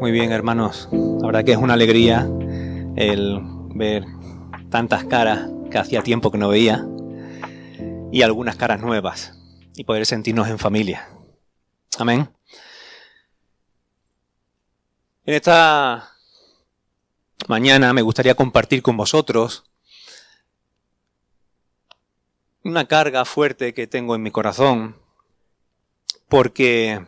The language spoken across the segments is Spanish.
Muy bien, hermanos. La verdad que es una alegría el ver tantas caras que hacía tiempo que no veía y algunas caras nuevas y poder sentirnos en familia. Amén. En esta mañana me gustaría compartir con vosotros una carga fuerte que tengo en mi corazón, porque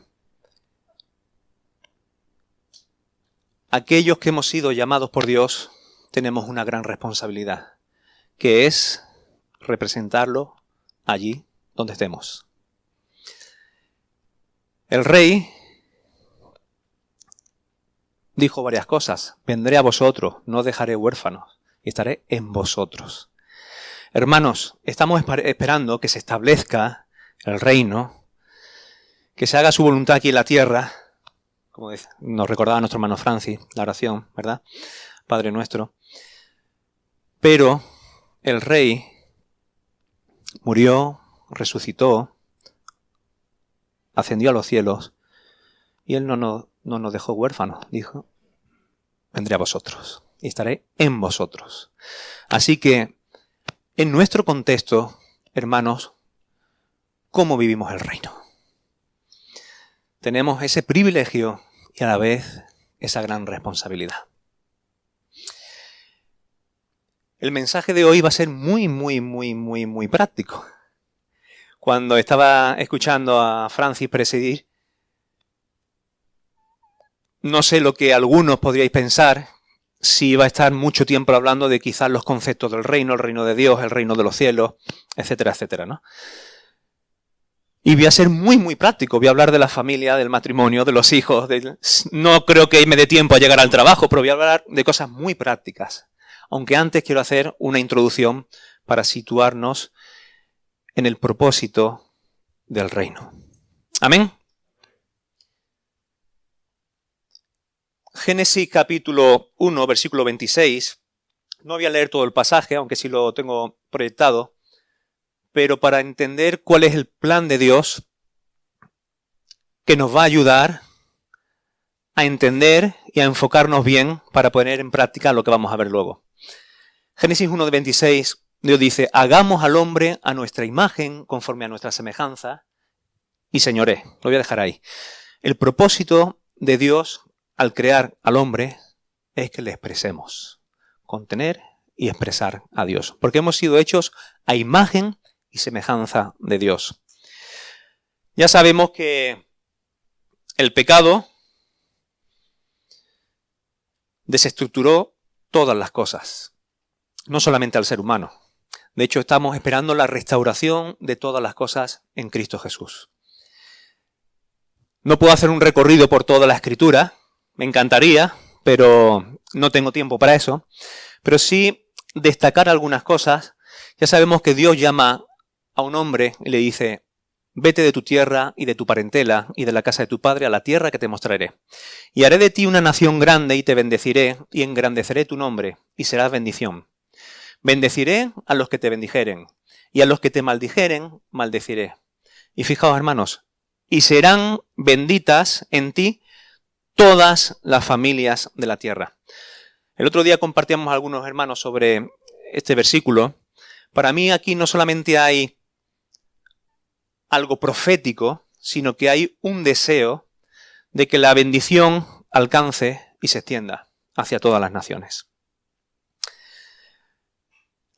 aquellos que hemos sido llamados por Dios tenemos una gran responsabilidad, que es representarlo allí donde estemos. El rey dijo varias cosas: vendré a vosotros, no os dejaré huérfanos, y estaré en vosotros. Hermanos, estamos esperando que se establezca el reino, que se haga su voluntad aquí en la tierra, como nos recordaba nuestro hermano Francis, la oración, ¿verdad? Padre nuestro. Pero el rey murió, resucitó, ascendió a los cielos, y él no nos dejó huérfanos. Dijo: vendré a vosotros y estaré en vosotros. Así que, en nuestro contexto, hermanos, ¿cómo vivimos el reino? Tenemos ese privilegio y a la vez esa gran responsabilidad. El mensaje de hoy va a ser muy práctico. Cuando estaba escuchando a Francis presidir, no sé lo que algunos podríais pensar, si iba a estar mucho tiempo hablando de quizás los conceptos del reino, el reino de Dios, el reino de los cielos, etcétera, etcétera, ¿no? Y voy a ser muy práctico, voy a hablar de la familia, del matrimonio, de los hijos. No creo que me dé tiempo a llegar al trabajo, pero voy a hablar de cosas muy prácticas. Aunque antes quiero hacer una introducción para situarnos en el propósito del reino. Amén. Génesis capítulo 1, versículo 26. No voy a leer todo el pasaje, aunque sí lo tengo proyectado. Pero para entender cuál es el plan de Dios, que nos va a ayudar a entender y a enfocarnos bien para poner en práctica lo que vamos a ver luego. Génesis 1, 26, Dios dice: hagamos al hombre a nuestra imagen, conforme a nuestra semejanza, y señoré. Lo voy a dejar ahí. El propósito de Dios al crear al hombre es que le expresemos, contener y expresar a Dios, porque hemos sido hechos a imagen y semejanza de Dios. Ya sabemos que el pecado desestructuró todas las cosas, no solamente al ser humano. De hecho, estamos esperando la restauración de todas las cosas en Cristo Jesús. No puedo hacer un recorrido por toda la Escritura, me encantaría, pero no tengo tiempo para eso. Pero sí destacar algunas cosas. Ya sabemos que Dios llama a un hombre y le dice: vete de tu tierra y de tu parentela y de la casa de tu padre a la tierra que te mostraré. Y haré de ti una nación grande y te bendeciré y engrandeceré tu nombre y serás bendición. Bendeciré a los que te bendijeren y a los que te maldijeren maldeciré. Y fijaos, hermanos, y serán benditas en ti todas las familias de la tierra. El otro día compartíamos a algunos hermanos sobre este versículo. Para mí aquí no solamente hay algo profético, sino que hay un deseo de que la bendición alcance y se extienda hacia todas las naciones.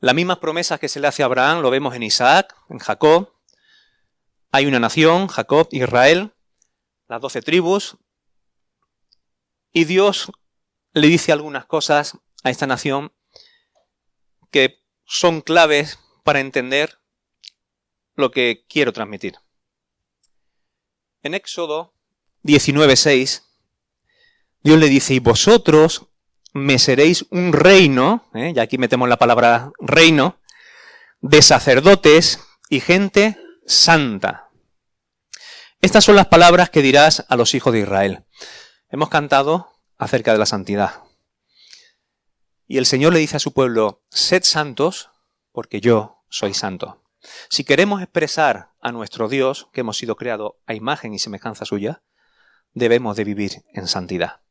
Las mismas promesas que se le hace a Abraham lo vemos en Isaac, en Jacob. Hay una nación, Jacob, Israel, las 12 tribus, y Dios le dice algunas cosas a esta nación que son claves para entender lo que quiero transmitir. En Éxodo 19:6, Dios le dice: y vosotros me seréis un reino, y aquí metemos la palabra reino, de sacerdotes y gente santa. Estas son las palabras que dirás a los hijos de Israel. Hemos cantado acerca de la santidad. Y el Señor le dice a su pueblo: sed santos, porque yo soy santo. Si queremos expresar a nuestro Dios, que hemos sido creados a imagen y semejanza suya, debemos de vivir en santidad.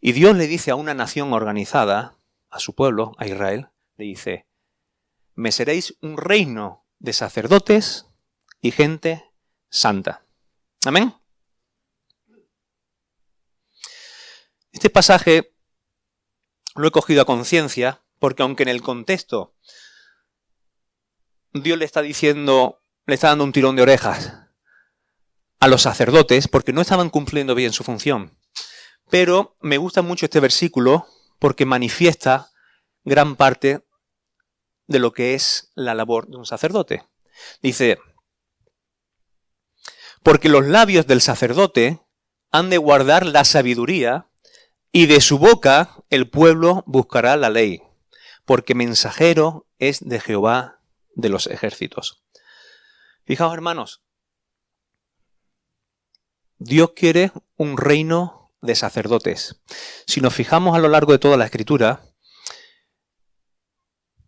Y Dios le dice a una nación organizada, a su pueblo, a Israel, le dice, me seréis un reino de sacerdotes y gente santa. Amén. Este pasaje lo he cogido a conciencia porque aunque en el contexto Dios le está diciendo, le está dando un tirón de orejas a los sacerdotes porque no estaban cumpliendo bien su función. Pero me gusta mucho este versículo porque manifiesta gran parte de lo que es la labor de un sacerdote. Dice, porque los labios del sacerdote han de guardar la sabiduría y de su boca el pueblo buscará la ley, porque mensajero es de Jehová de los ejércitos. Fijaos, hermanos, Dios quiere un reino de sacerdotes. Si nos fijamos a lo largo de toda la Escritura,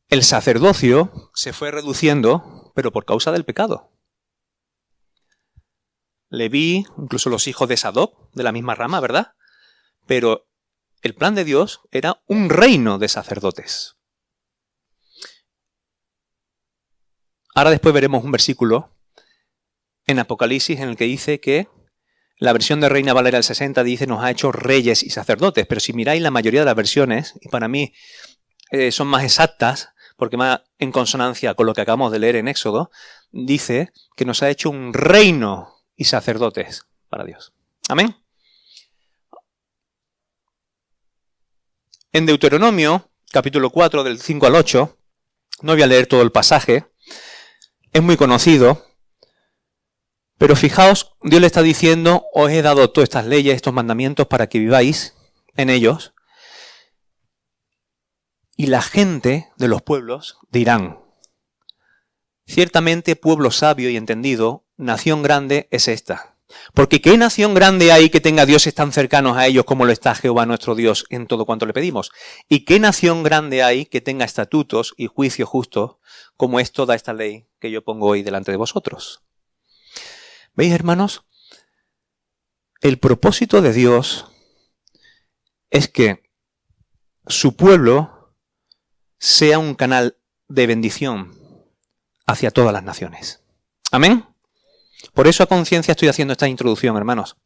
el sacerdocio se fue reduciendo, pero por causa del pecado. Leví, incluso los hijos de Sadoc, de la misma rama, ¿verdad? Pero el plan de Dios era un reino de sacerdotes. Ahora después veremos un versículo en Apocalipsis en el que dice que la versión de Reina Valera del 60 dice nos ha hecho reyes y sacerdotes, pero si miráis la mayoría de las versiones, y para mí son más exactas, porque más en consonancia con lo que acabamos de leer en Éxodo, dice que nos ha hecho un reino y sacerdotes para Dios. Amén. En Deuteronomio, capítulo 4, del 5 al 8, no voy a leer todo el pasaje, es muy conocido, pero fijaos, Dios le está diciendo, os he dado todas estas leyes, estos mandamientos para que viváis en ellos, y la gente de los pueblos dirán, ciertamente pueblo sabio y entendido, nación grande es esta. Porque ¿qué nación grande hay que tenga dioses tan cercanos a ellos como lo está Jehová nuestro Dios en todo cuanto le pedimos? ¿Y qué nación grande hay que tenga estatutos y juicio justo como es toda esta ley que yo pongo hoy delante de vosotros? ¿Veis, hermanos? El propósito de Dios es que su pueblo sea un canal de bendición hacia todas las naciones. ¿Amén? Por eso a conciencia estoy haciendo esta introducción, hermanos.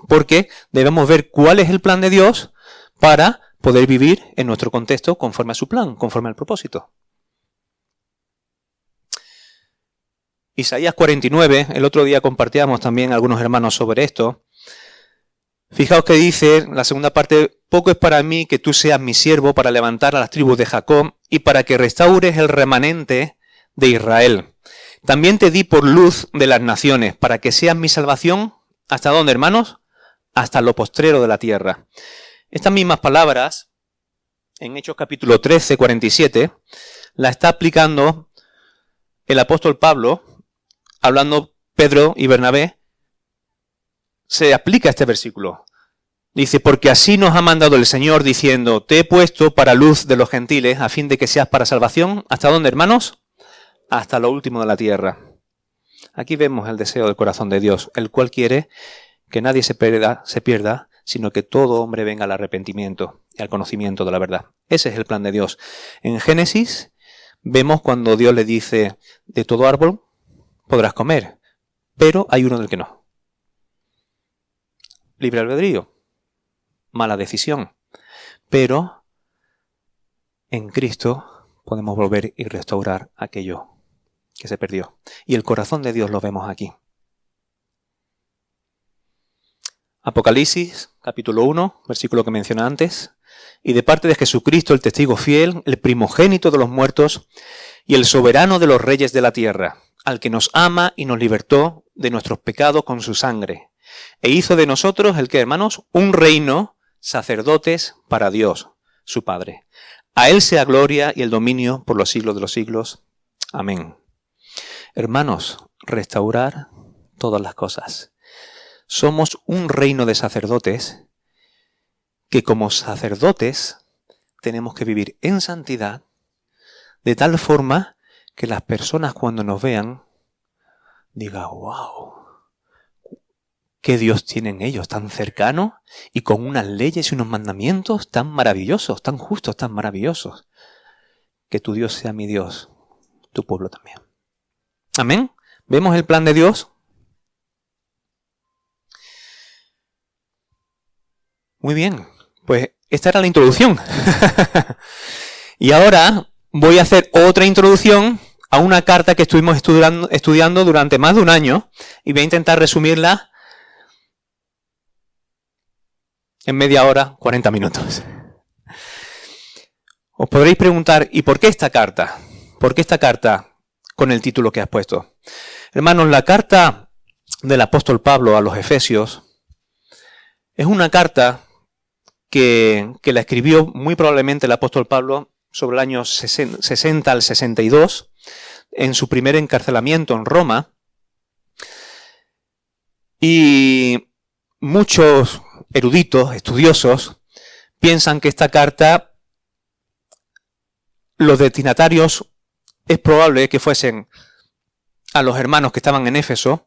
Porque debemos ver cuál es el plan de Dios para poder vivir en nuestro contexto conforme a su plan, conforme al propósito. Isaías 49, el otro día compartíamos también algunos hermanos sobre esto. Fijaos que dice, la segunda parte, poco es para mí que tú seas mi siervo para levantar a las tribus de Jacob y para que restaures el remanente de Israel. También te di por luz de las naciones, para que seas mi salvación. ¿Hasta dónde, hermanos? Hasta lo postrero de la tierra. Estas mismas palabras, en Hechos capítulo 13, 47, la está aplicando el apóstol Pablo, hablando Pedro y Bernabé, se aplica este versículo. Dice, porque así nos ha mandado el Señor diciendo, te he puesto para luz de los gentiles, a fin de que seas para salvación. ¿Hasta dónde, hermanos? Hasta lo último de la tierra. Aquí vemos el deseo del corazón de Dios, el cual quiere que nadie se pierda, sino que todo hombre venga al arrepentimiento y al conocimiento de la verdad. Ese es el plan de Dios. En Génesis vemos cuando Dios le dice, de todo árbol podrás comer, pero hay uno del que no. Libre albedrío, mala decisión, pero en Cristo podemos volver y restaurar aquello que se perdió. Y el corazón de Dios lo vemos aquí. Apocalipsis, capítulo 1, versículo que mencioné antes. Y de parte de Jesucristo, el testigo fiel, el primogénito de los muertos y el soberano de los reyes de la tierra, al que nos ama y nos libertó de nuestros pecados con su sangre. E hizo de nosotros, ¿el qué, hermanos? Un reino, sacerdotes para Dios, su Padre. A Él sea gloria y el dominio por los siglos de los siglos. Amén. Hermanos, restaurar todas las cosas. Somos un reino de sacerdotes que como sacerdotes tenemos que vivir en santidad de tal forma que las personas cuando nos vean digan, wow, ¿Qué Dios tienen ellos tan cercano y con unas leyes y unos mandamientos tan maravillosos, tan justos, tan maravillosos? Que tu Dios sea mi Dios, tu pueblo también. Amén. ¿Vemos el plan de Dios? Muy bien, pues esta era la introducción. Y ahora voy a hacer otra introducción a una carta que estuvimos estudiando durante más de un año y voy a intentar resumirla en media hora, 40 minutos. Os podréis preguntar, ¿y por qué esta carta? ¿Por qué esta carta con el título que has puesto? Hermanos, la carta del apóstol Pablo a los Efesios es una carta que la escribió muy probablemente el apóstol Pablo sobre el año 60 al 62, en su primer encarcelamiento en Roma. Y muchos eruditos, estudiosos, piensan que esta carta, los destinatarios, es probable que fuesen a los hermanos que estaban en Éfeso,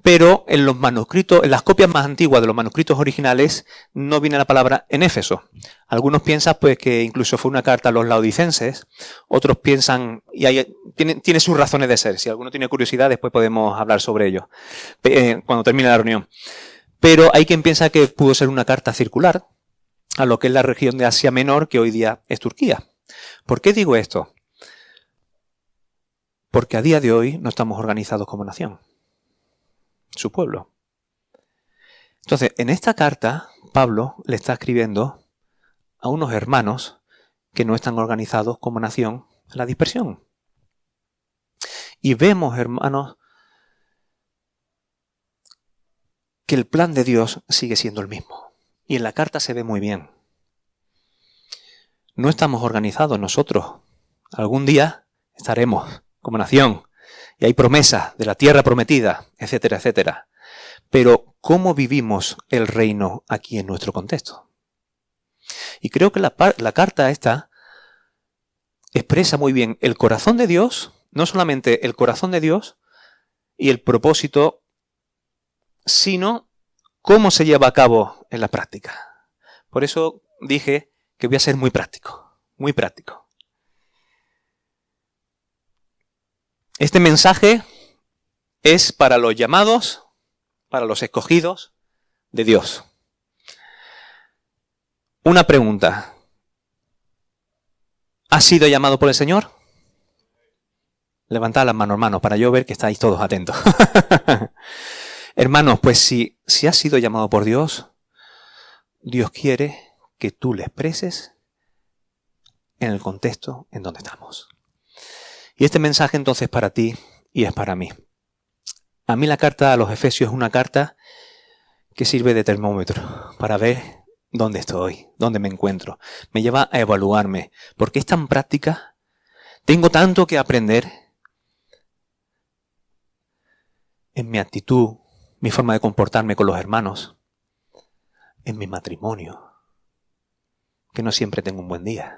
pero en los manuscritos, en las copias más antiguas de los manuscritos originales, no viene la palabra en Éfeso. Algunos piensan pues que incluso fue una carta a los laodicenses, otros piensan, y tiene sus razones de ser. Si alguno tiene curiosidad, después podemos hablar sobre ello, cuando termine la reunión. Pero hay quien piensa que pudo ser una carta circular a lo que es la región de Asia Menor, que hoy día es Turquía. ¿Por qué digo esto? Porque a día de hoy no estamos organizados como nación, su pueblo. Entonces, en esta carta, Pablo le está escribiendo a unos hermanos que no están organizados como nación en la dispersión. Y vemos, hermanos, que el plan de Dios sigue siendo el mismo. Y en la carta se ve muy bien. No estamos organizados nosotros. Algún día estaremos como nación. Y hay promesas de la tierra prometida, etcétera, etcétera. Pero, ¿cómo vivimos el reino aquí en nuestro contexto? Y creo que la carta esta expresa muy bien el corazón de Dios, no solamente el corazón de Dios y el propósito, sino cómo se lleva a cabo en la práctica. Por eso dije que voy a ser muy práctico, muy práctico. Este mensaje es para los llamados, para los escogidos de Dios. Una pregunta. ¿Has sido llamado por el Señor? Levantad las manos, hermanos, para yo ver que estáis todos atentos. Hermanos, pues si has sido llamado por Dios, Dios quiere que tú le expreses en el contexto en donde estamos. Y este mensaje entonces es para ti y es para mí. A mí la carta a los Efesios es una carta que sirve de termómetro para ver dónde estoy, dónde me encuentro. Me lleva a evaluarme, porque es tan práctica. Tengo tanto que aprender en mi actitud, mi forma de comportarme con los hermanos, en mi matrimonio, que no siempre tengo un buen día,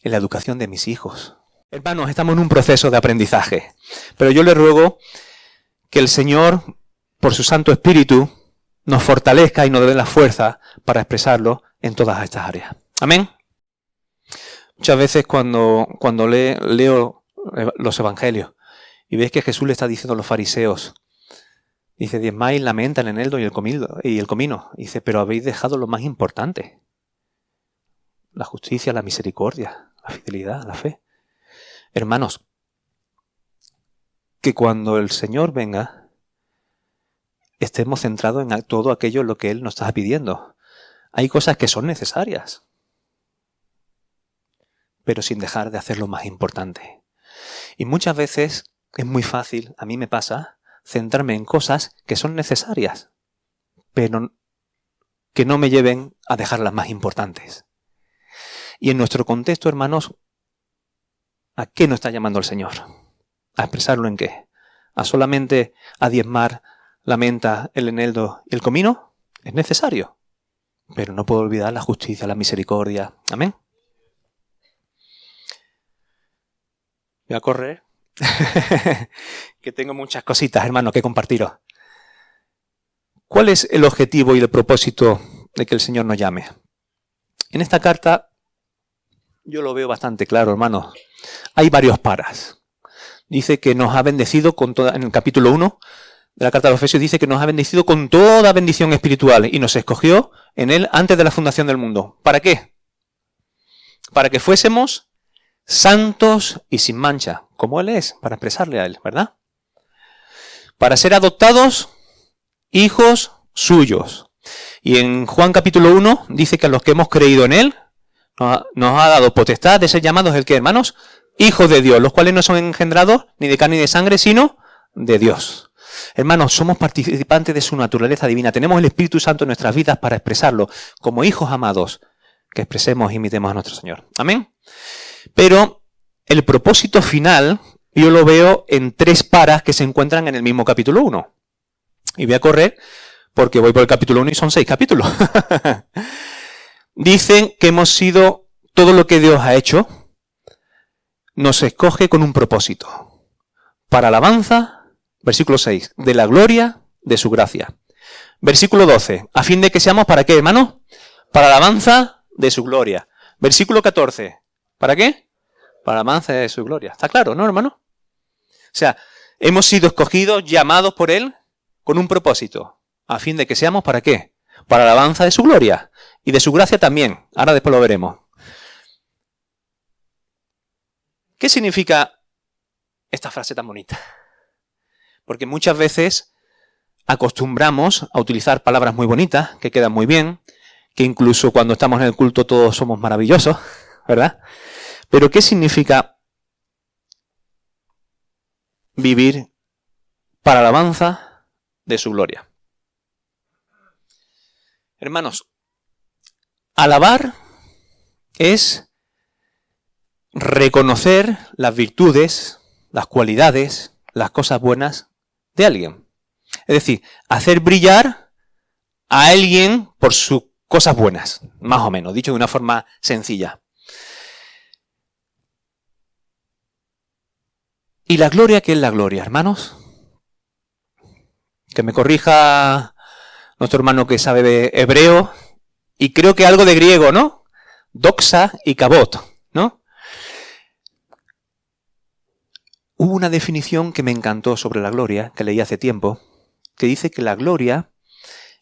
en la educación de mis hijos. Hermanos, estamos en un proceso de aprendizaje, pero yo le ruego que el Señor, por su Santo Espíritu, nos fortalezca y nos dé la fuerza para expresarlo en todas estas áreas. Amén. Muchas veces cuando leo los evangelios y ves que Jesús le está diciendo a los fariseos, dice, diezmáis la menta, el eneldo y el comino. Dice, pero habéis dejado lo más importante. La justicia, la misericordia, la fidelidad, la fe. Hermanos, que cuando el Señor venga, estemos centrados en todo aquello en lo que Él nos está pidiendo. Hay cosas que son necesarias, pero sin dejar de hacer lo más importante. Y muchas veces es muy fácil, a mí me pasa, centrarme en cosas que son necesarias, pero que no me lleven a dejar las más importantes. Y en nuestro contexto, hermanos, ¿a qué nos está llamando el Señor? ¿A expresarlo en qué? ¿A solamente a diezmar la menta, el eneldo y el comino? Es necesario, pero no puedo olvidar la justicia, la misericordia. Amén. Voy a correr, que tengo muchas cositas, hermanos, que compartiros. ¿Cuál es el objetivo y el propósito de que el Señor nos llame? En esta carta yo lo veo bastante claro, hermanos. Hay varios paras. Dice que nos ha bendecido con toda, en el capítulo 1 de la carta de los Efesios dice que nos ha bendecido con toda bendición espiritual y nos escogió en Él antes de la fundación del mundo. ¿Para qué? Para que fuésemos santos y sin mancha, como Él es, para expresarle a Él, ¿verdad? Para ser adoptados hijos suyos. Y en Juan capítulo 1 dice que a los que hemos creído en Él nos ha dado potestad de ser llamados el que, hermanos, hijos de Dios, los cuales no son engendrados ni de carne ni de sangre, sino de Dios. Hermanos, somos participantes de su naturaleza divina. Tenemos el Espíritu Santo en nuestras vidas para expresarlo como hijos amados, que expresemos e imitemos a nuestro Señor. Amén. Pero el propósito final yo lo veo en 3 paras que se encuentran en el mismo capítulo 1. Y voy a correr porque voy por el capítulo 1 y son 6 capítulos. Dicen que hemos sido, todo lo que Dios ha hecho, nos escoge con un propósito. Para alabanza, versículo 6, de la gloria de su gracia. Versículo 12, a fin de que seamos, ¿para qué, hermano? Para alabanza de su gloria. Versículo 14, ¿para qué? Para alabanza de su gloria. ¿Está claro, no, hermano? O sea, hemos sido escogidos, llamados por Él, con un propósito. A fin de que seamos, ¿para qué? Para alabanza de su gloria. Y de su gracia también. Ahora después lo veremos. ¿Qué significa esta frase tan bonita? Porque muchas veces acostumbramos a utilizar palabras muy bonitas, que quedan muy bien, que incluso cuando estamos en el culto todos somos maravillosos, ¿verdad? Pero ¿qué significa vivir para alabanza de su gloria? Hermanos, alabar es reconocer las virtudes, las cualidades, las cosas buenas de alguien. Es decir, hacer brillar a alguien por sus cosas buenas, más o menos, dicho de una forma sencilla. ¿Y la gloria qué es la gloria, hermanos? Que me corrija nuestro hermano que sabe de hebreo y creo que algo de griego, ¿no? Doxa y kabot, ¿no? Hubo una definición que me encantó sobre la gloria, que leí hace tiempo, que dice que la gloria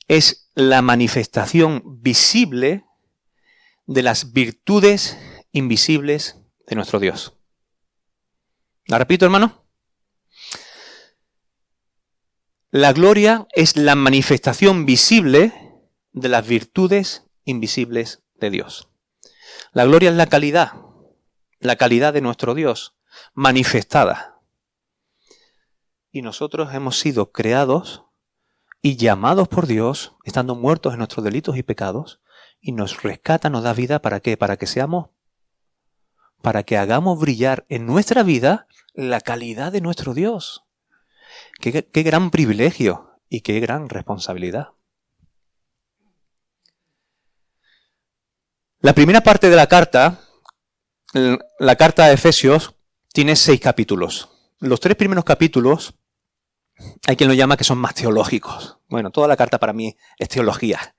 es la manifestación visible de las virtudes invisibles de nuestro Dios. ¿La repito, hermano? La gloria es la manifestación visible de las virtudes invisibles de Dios. La gloria es la calidad de nuestro Dios manifestada. Y nosotros hemos sido creados y llamados por Dios, estando muertos en nuestros delitos y pecados, y nos rescata, nos da vida, ¿para qué? Para que hagamos brillar en nuestra vida la calidad de nuestro Dios. Qué gran privilegio y qué gran responsabilidad. La primera parte de la carta de Efesios, tiene 6 capítulos. Los 3 primeros capítulos, hay quien lo llama que son más teológicos. Bueno, toda la carta para mí es teología.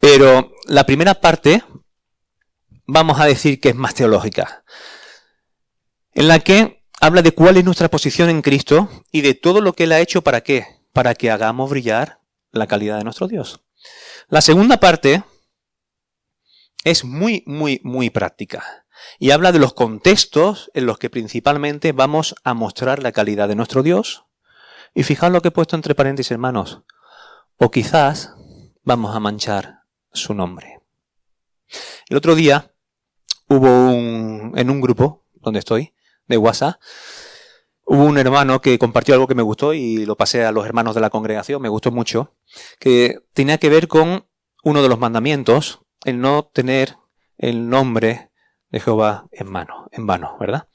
Pero la primera parte, vamos a decir que es más teológica. En la que habla de cuál es nuestra posición en Cristo y de todo lo que Él ha hecho, ¿para qué? Para que hagamos brillar la calidad de nuestro Dios. La segunda parte es muy, muy, muy práctica. Y habla de los contextos en los que principalmente vamos a mostrar la calidad de nuestro Dios. Y fijad lo que he puesto entre paréntesis, hermanos. O quizás vamos a manchar su nombre. El otro día hubo en un grupo donde estoy, de WhatsApp, hubo un hermano que compartió algo que me gustó y lo pasé a los hermanos de la congregación, me gustó mucho, que tenía que ver con uno de los mandamientos, el no tener el nombre de Jehová en vano, ¿verdad?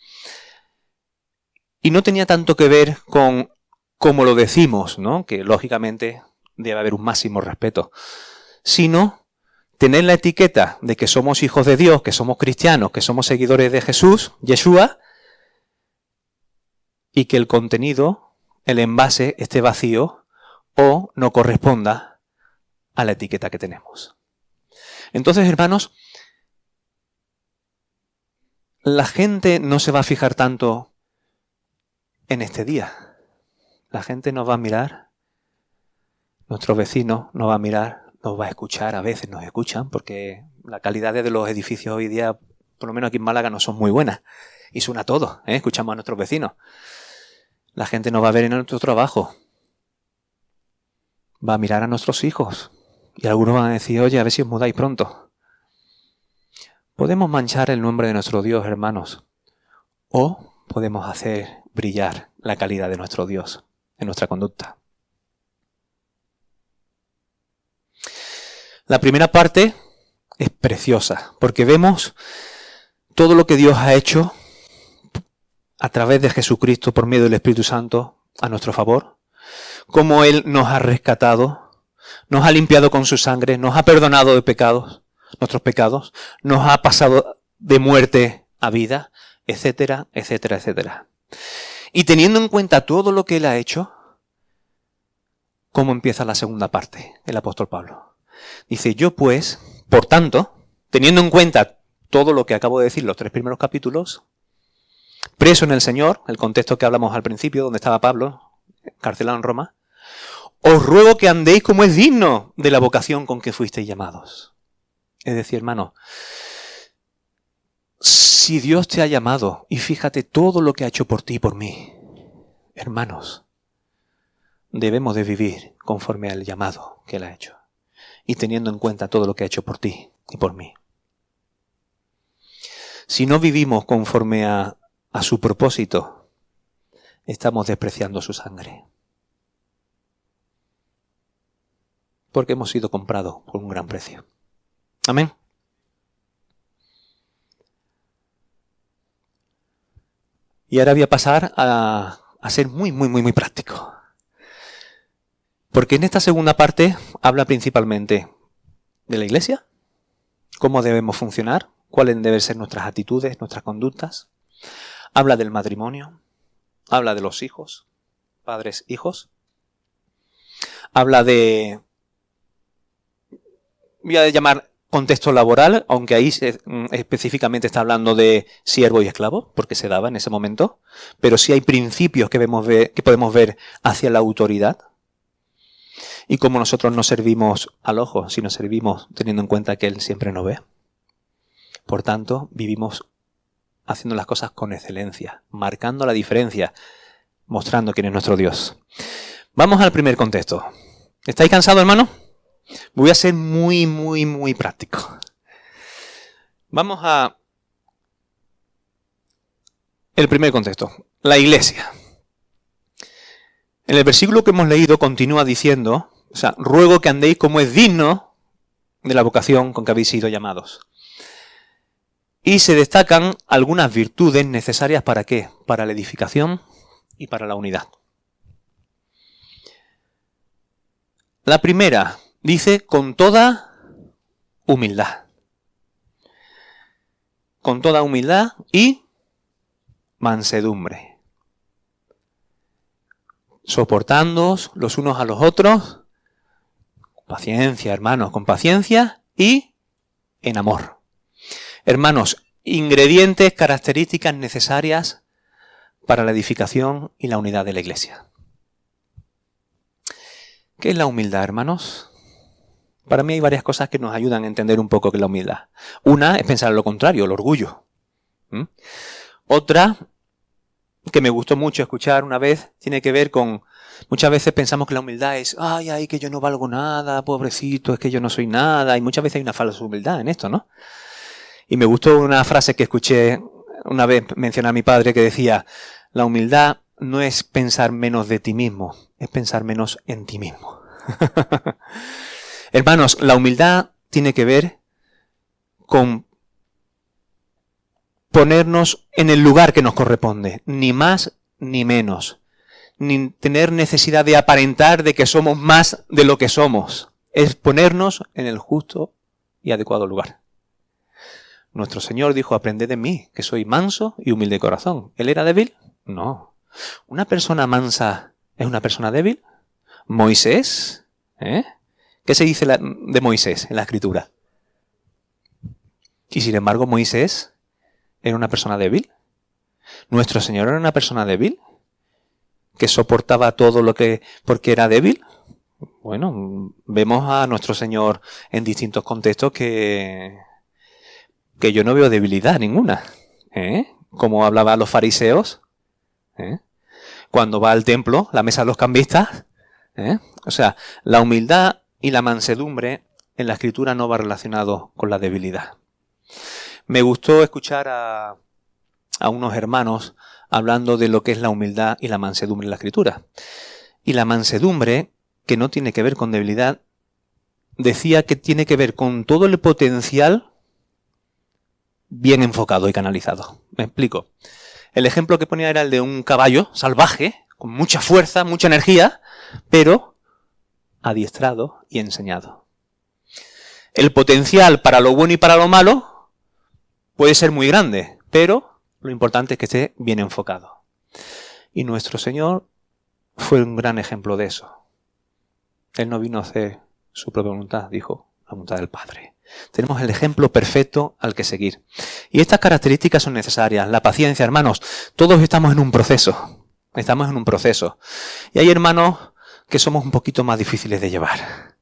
Y no tenía tanto que ver con cómo lo decimos, ¿no? Que lógicamente debe haber un máximo respeto, sino tener la etiqueta de que somos hijos de Dios, que somos cristianos, que somos seguidores de Jesús, Yeshua, y que el contenido, el envase, esté vacío o no corresponda a la etiqueta que tenemos. Entonces, hermanos, la gente no se va a fijar tanto en este día. La gente nos va a mirar, nuestros vecinos nos va a mirar, nos va a escuchar, a veces nos escuchan, porque la calidad de los edificios hoy día, por lo menos aquí en Málaga, no son muy buenas. Y suena todo, escuchamos a nuestros vecinos. La gente nos va a ver en nuestro trabajo. Va a mirar a nuestros hijos. Y algunos van a decir, oye, a ver si os mudáis pronto. Podemos manchar el nombre de nuestro Dios, hermanos. O podemos hacer brillar la calidad de nuestro Dios en nuestra conducta. La primera parte es preciosa, porque vemos todo lo que Dios ha hecho a través de Jesucristo por medio del Espíritu Santo a nuestro favor, cómo Él nos ha rescatado, nos ha limpiado con su sangre, nos ha perdonado de pecados, nuestros pecados, nos ha pasado de muerte a vida, etcétera, etcétera, etcétera. Y teniendo en cuenta todo lo que Él ha hecho, ¿cómo empieza la segunda parte? El apóstol Pablo dice, yo pues, por tanto, teniendo en cuenta todo lo que acabo de decir, los 3 primeros capítulos, preso en el Señor, el contexto que hablamos al principio, donde estaba Pablo, encarcelado en Roma, os ruego que andéis como es digno de la vocación con que fuisteis llamados. Es decir, hermano, si Dios te ha llamado, y fíjate todo lo que ha hecho por ti y por mí, hermanos, debemos de vivir conforme al llamado que Él ha hecho, y teniendo en cuenta todo lo que ha hecho por ti y por mí. Si no vivimos conforme a su propósito, estamos despreciando su sangre. Porque hemos sido comprados por un gran precio. Amén. Y ahora voy a pasar a ser muy práctico. Porque en esta segunda parte habla principalmente de la iglesia, cómo debemos funcionar, cuáles deben ser nuestras actitudes, nuestras conductas. Habla del matrimonio, habla de los hijos, padres, hijos. Habla de, voy a llamar contexto laboral, aunque ahí específicamente está hablando de siervo y esclavo, porque se daba en ese momento, pero sí hay principios que podemos ver hacia la autoridad. Y cómo nosotros no servimos al ojo, sino servimos teniendo en cuenta que Él siempre nos ve. Por tanto, vivimos haciendo las cosas con excelencia, marcando la diferencia, mostrando quién es nuestro Dios. Vamos al primer contexto. ¿Estáis cansados, hermano? Voy a ser muy práctico. Vamos a el primer contexto, la iglesia. En el versículo que hemos leído continúa diciendo, ruego que andéis como es digno de la vocación con que habéis sido llamados. Y se destacan algunas virtudes necesarias ¿para qué? Para la edificación y para la unidad. La primera dice con toda humildad. Con toda humildad y mansedumbre. Soportándoos los unos a los otros. Con paciencia, hermanos, con paciencia y en amor. Hermanos, ingredientes, características necesarias para la edificación y la unidad de la iglesia. ¿Qué es la humildad, hermanos? Para mí hay varias cosas que nos ayudan a entender un poco qué es la humildad. Una es pensar lo contrario, el orgullo. Otra, que me gustó mucho escuchar una vez, tiene que ver con, muchas veces pensamos que la humildad es, ay, que yo no valgo nada, pobrecito, es que yo no soy nada, y muchas veces hay una falsa humildad en esto, ¿no? Y me gustó una frase que escuché una vez mencionar a mi padre que decía, la humildad no es pensar menos de ti mismo, es pensar menos en ti mismo. Hermanos, la humildad tiene que ver con ponernos en el lugar que nos corresponde, ni más ni menos, ni tener necesidad de aparentar de que somos más de lo que somos, es ponernos en el justo y adecuado lugar. Nuestro Señor dijo, aprended de mí, que soy manso y humilde de corazón. ¿Él era débil? No. ¿Una persona mansa es una persona débil? Moisés, ¿qué se dice de Moisés en la Escritura? Y sin embargo, Moisés era una persona débil. ¿Nuestro Señor era una persona débil? ¿Que soportaba todo lo que porque era débil? Bueno, vemos a nuestro Señor en distintos contextos que yo no veo debilidad ninguna. Como hablaba a los fariseos, cuando va al templo, la mesa de los cambistas. O sea, la humildad y la mansedumbre en la Escritura no va relacionado con la debilidad. Me gustó escuchar a unos hermanos hablando de lo que es la humildad y la mansedumbre en la Escritura. Y la mansedumbre, que no tiene que ver con debilidad, decía que tiene que ver con todo el potencial bien enfocado y canalizado. Me explico. El ejemplo que ponía era el de un caballo salvaje, con mucha fuerza, mucha energía, pero adiestrado y enseñado. El potencial para lo bueno y para lo malo puede ser muy grande, pero lo importante es que esté bien enfocado. Y nuestro Señor fue un gran ejemplo de eso. Él no vino a hacer su propia voluntad, dijo, la voluntad del Padre. Tenemos el ejemplo perfecto al que seguir. Y estas características son necesarias. La paciencia, hermanos, todos estamos en un proceso. Estamos en un proceso. Y hay hermanos que somos un poquito más difíciles de llevar.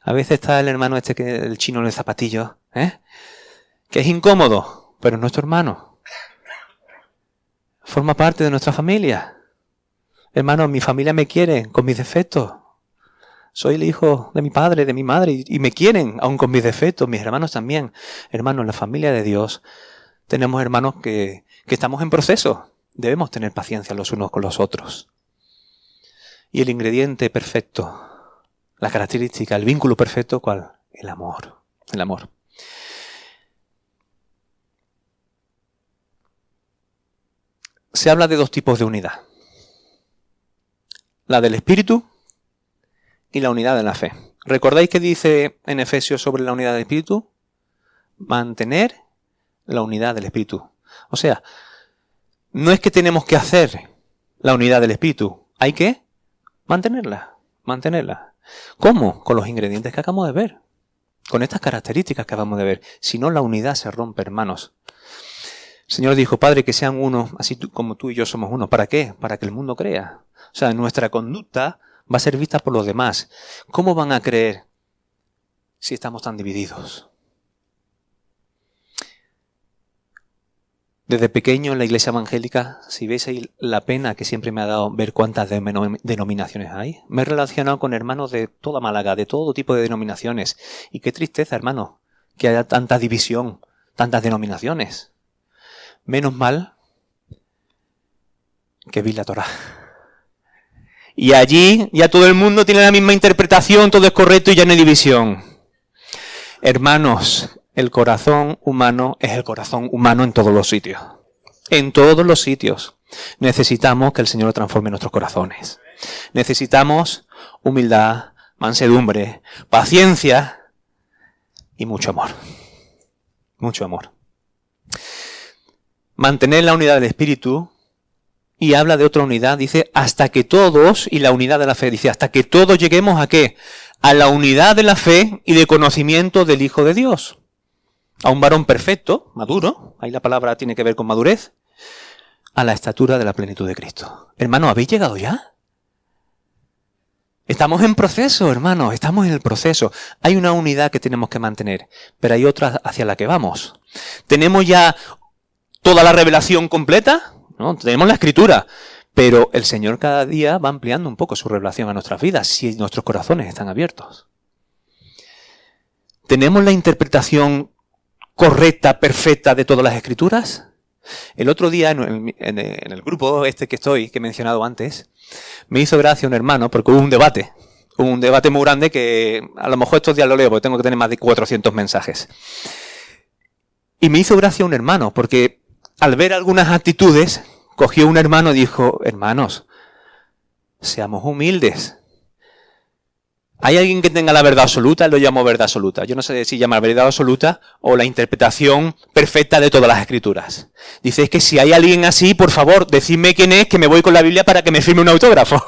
A veces está el hermano el chino en el zapatillo, que es incómodo, pero es nuestro hermano. Forma parte de nuestra familia. Hermano, mi familia me quiere con mis defectos. Soy el hijo de mi padre, de mi madre, y me quieren, aun con mis defectos, mis hermanos también. Hermanos, en la familia de Dios tenemos hermanos que estamos en proceso. Debemos tener paciencia los unos con los otros. Y el ingrediente perfecto, la característica, el vínculo perfecto, ¿cuál? El amor. El amor. Se habla de dos tipos de unidad. La del espíritu y la unidad de la fe. ¿Recordáis que dice en Efesios sobre la unidad del espíritu? Mantener la unidad del espíritu. O sea, no es que tenemos que hacer la unidad del espíritu, hay que mantenerla. ¿Cómo? Con los ingredientes que acabamos de ver. Con estas características que acabamos de ver. Si no, la unidad se rompe, hermanos. El Señor dijo, Padre, que sean uno, así como tú y yo somos uno. ¿Para qué? Para que el mundo crea. O sea, nuestra conducta va a ser vista por los demás. ¿Cómo van a creer si estamos tan divididos? Desde pequeño en la iglesia evangélica, si veis ahí la pena que siempre me ha dado ver cuántas denominaciones hay, me he relacionado con hermanos de toda Málaga, de todo tipo de denominaciones. Y qué tristeza, hermano, que haya tanta división, tantas denominaciones. Menos mal que vi la Torá. Y allí ya todo el mundo tiene la misma interpretación, todo es correcto y ya no hay división. Hermanos, el corazón humano es el corazón humano en todos los sitios. En todos los sitios. Necesitamos que el Señor transforme nuestros corazones. Necesitamos humildad, mansedumbre, paciencia y mucho amor. Mucho amor. Mantener la unidad del espíritu. Y habla de otra unidad, dice, hasta que todos, y la unidad de la fe, dice, hasta que todos lleguemos ¿a qué? A la unidad de la fe y de conocimiento del Hijo de Dios. A un varón perfecto, maduro, ahí la palabra tiene que ver con madurez, a la estatura de la plenitud de Cristo. Hermano, ¿habéis llegado ya? Estamos en proceso, hermanos, estamos en el proceso. Hay una unidad que tenemos que mantener, pero hay otra hacia la que vamos. ¿Tenemos ya toda la revelación completa? ¿No? Tenemos la Escritura, pero el Señor cada día va ampliando un poco su revelación a nuestras vidas, si nuestros corazones están abiertos. ¿Tenemos la interpretación correcta, perfecta de todas las Escrituras? El otro día, en el grupo que he mencionado antes, me hizo gracia un hermano, porque hubo un debate muy grande que a lo mejor estos días lo leo, porque tengo que tener más de 400 mensajes. Y me hizo gracia un hermano, porque al ver algunas actitudes, cogió un hermano y dijo, hermanos, seamos humildes. ¿Hay alguien que tenga la verdad absoluta? Él lo llamó verdad absoluta. Yo no sé si llama verdad absoluta o la interpretación perfecta de todas las Escrituras. Dice, es que si hay alguien así, por favor, decidme quién es, que me voy con la Biblia para que me firme un autógrafo.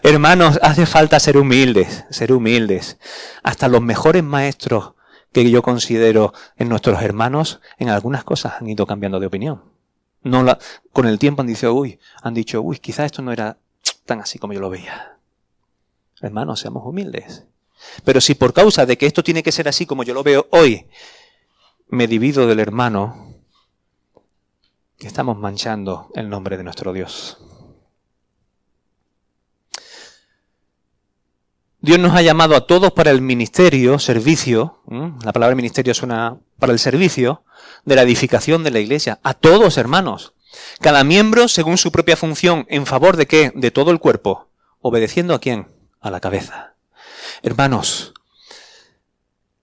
Hermanos, hace falta ser humildes, ser humildes. Hasta los mejores maestros que yo considero en nuestros hermanos, en algunas cosas han ido cambiando de opinión. Con el tiempo han dicho, quizás esto no era tan así como yo lo veía. Hermanos, seamos humildes. Pero si por causa de que esto tiene que ser así como yo lo veo hoy, me divido del hermano, que estamos manchando el nombre de nuestro Dios. Dios nos ha llamado a todos para el ministerio, servicio, la palabra ministerio suena para el servicio, de la edificación de la iglesia. A todos, hermanos. Cada miembro según su propia función. ¿En favor de qué? De todo el cuerpo. ¿Obedeciendo a quién? A la cabeza. Hermanos,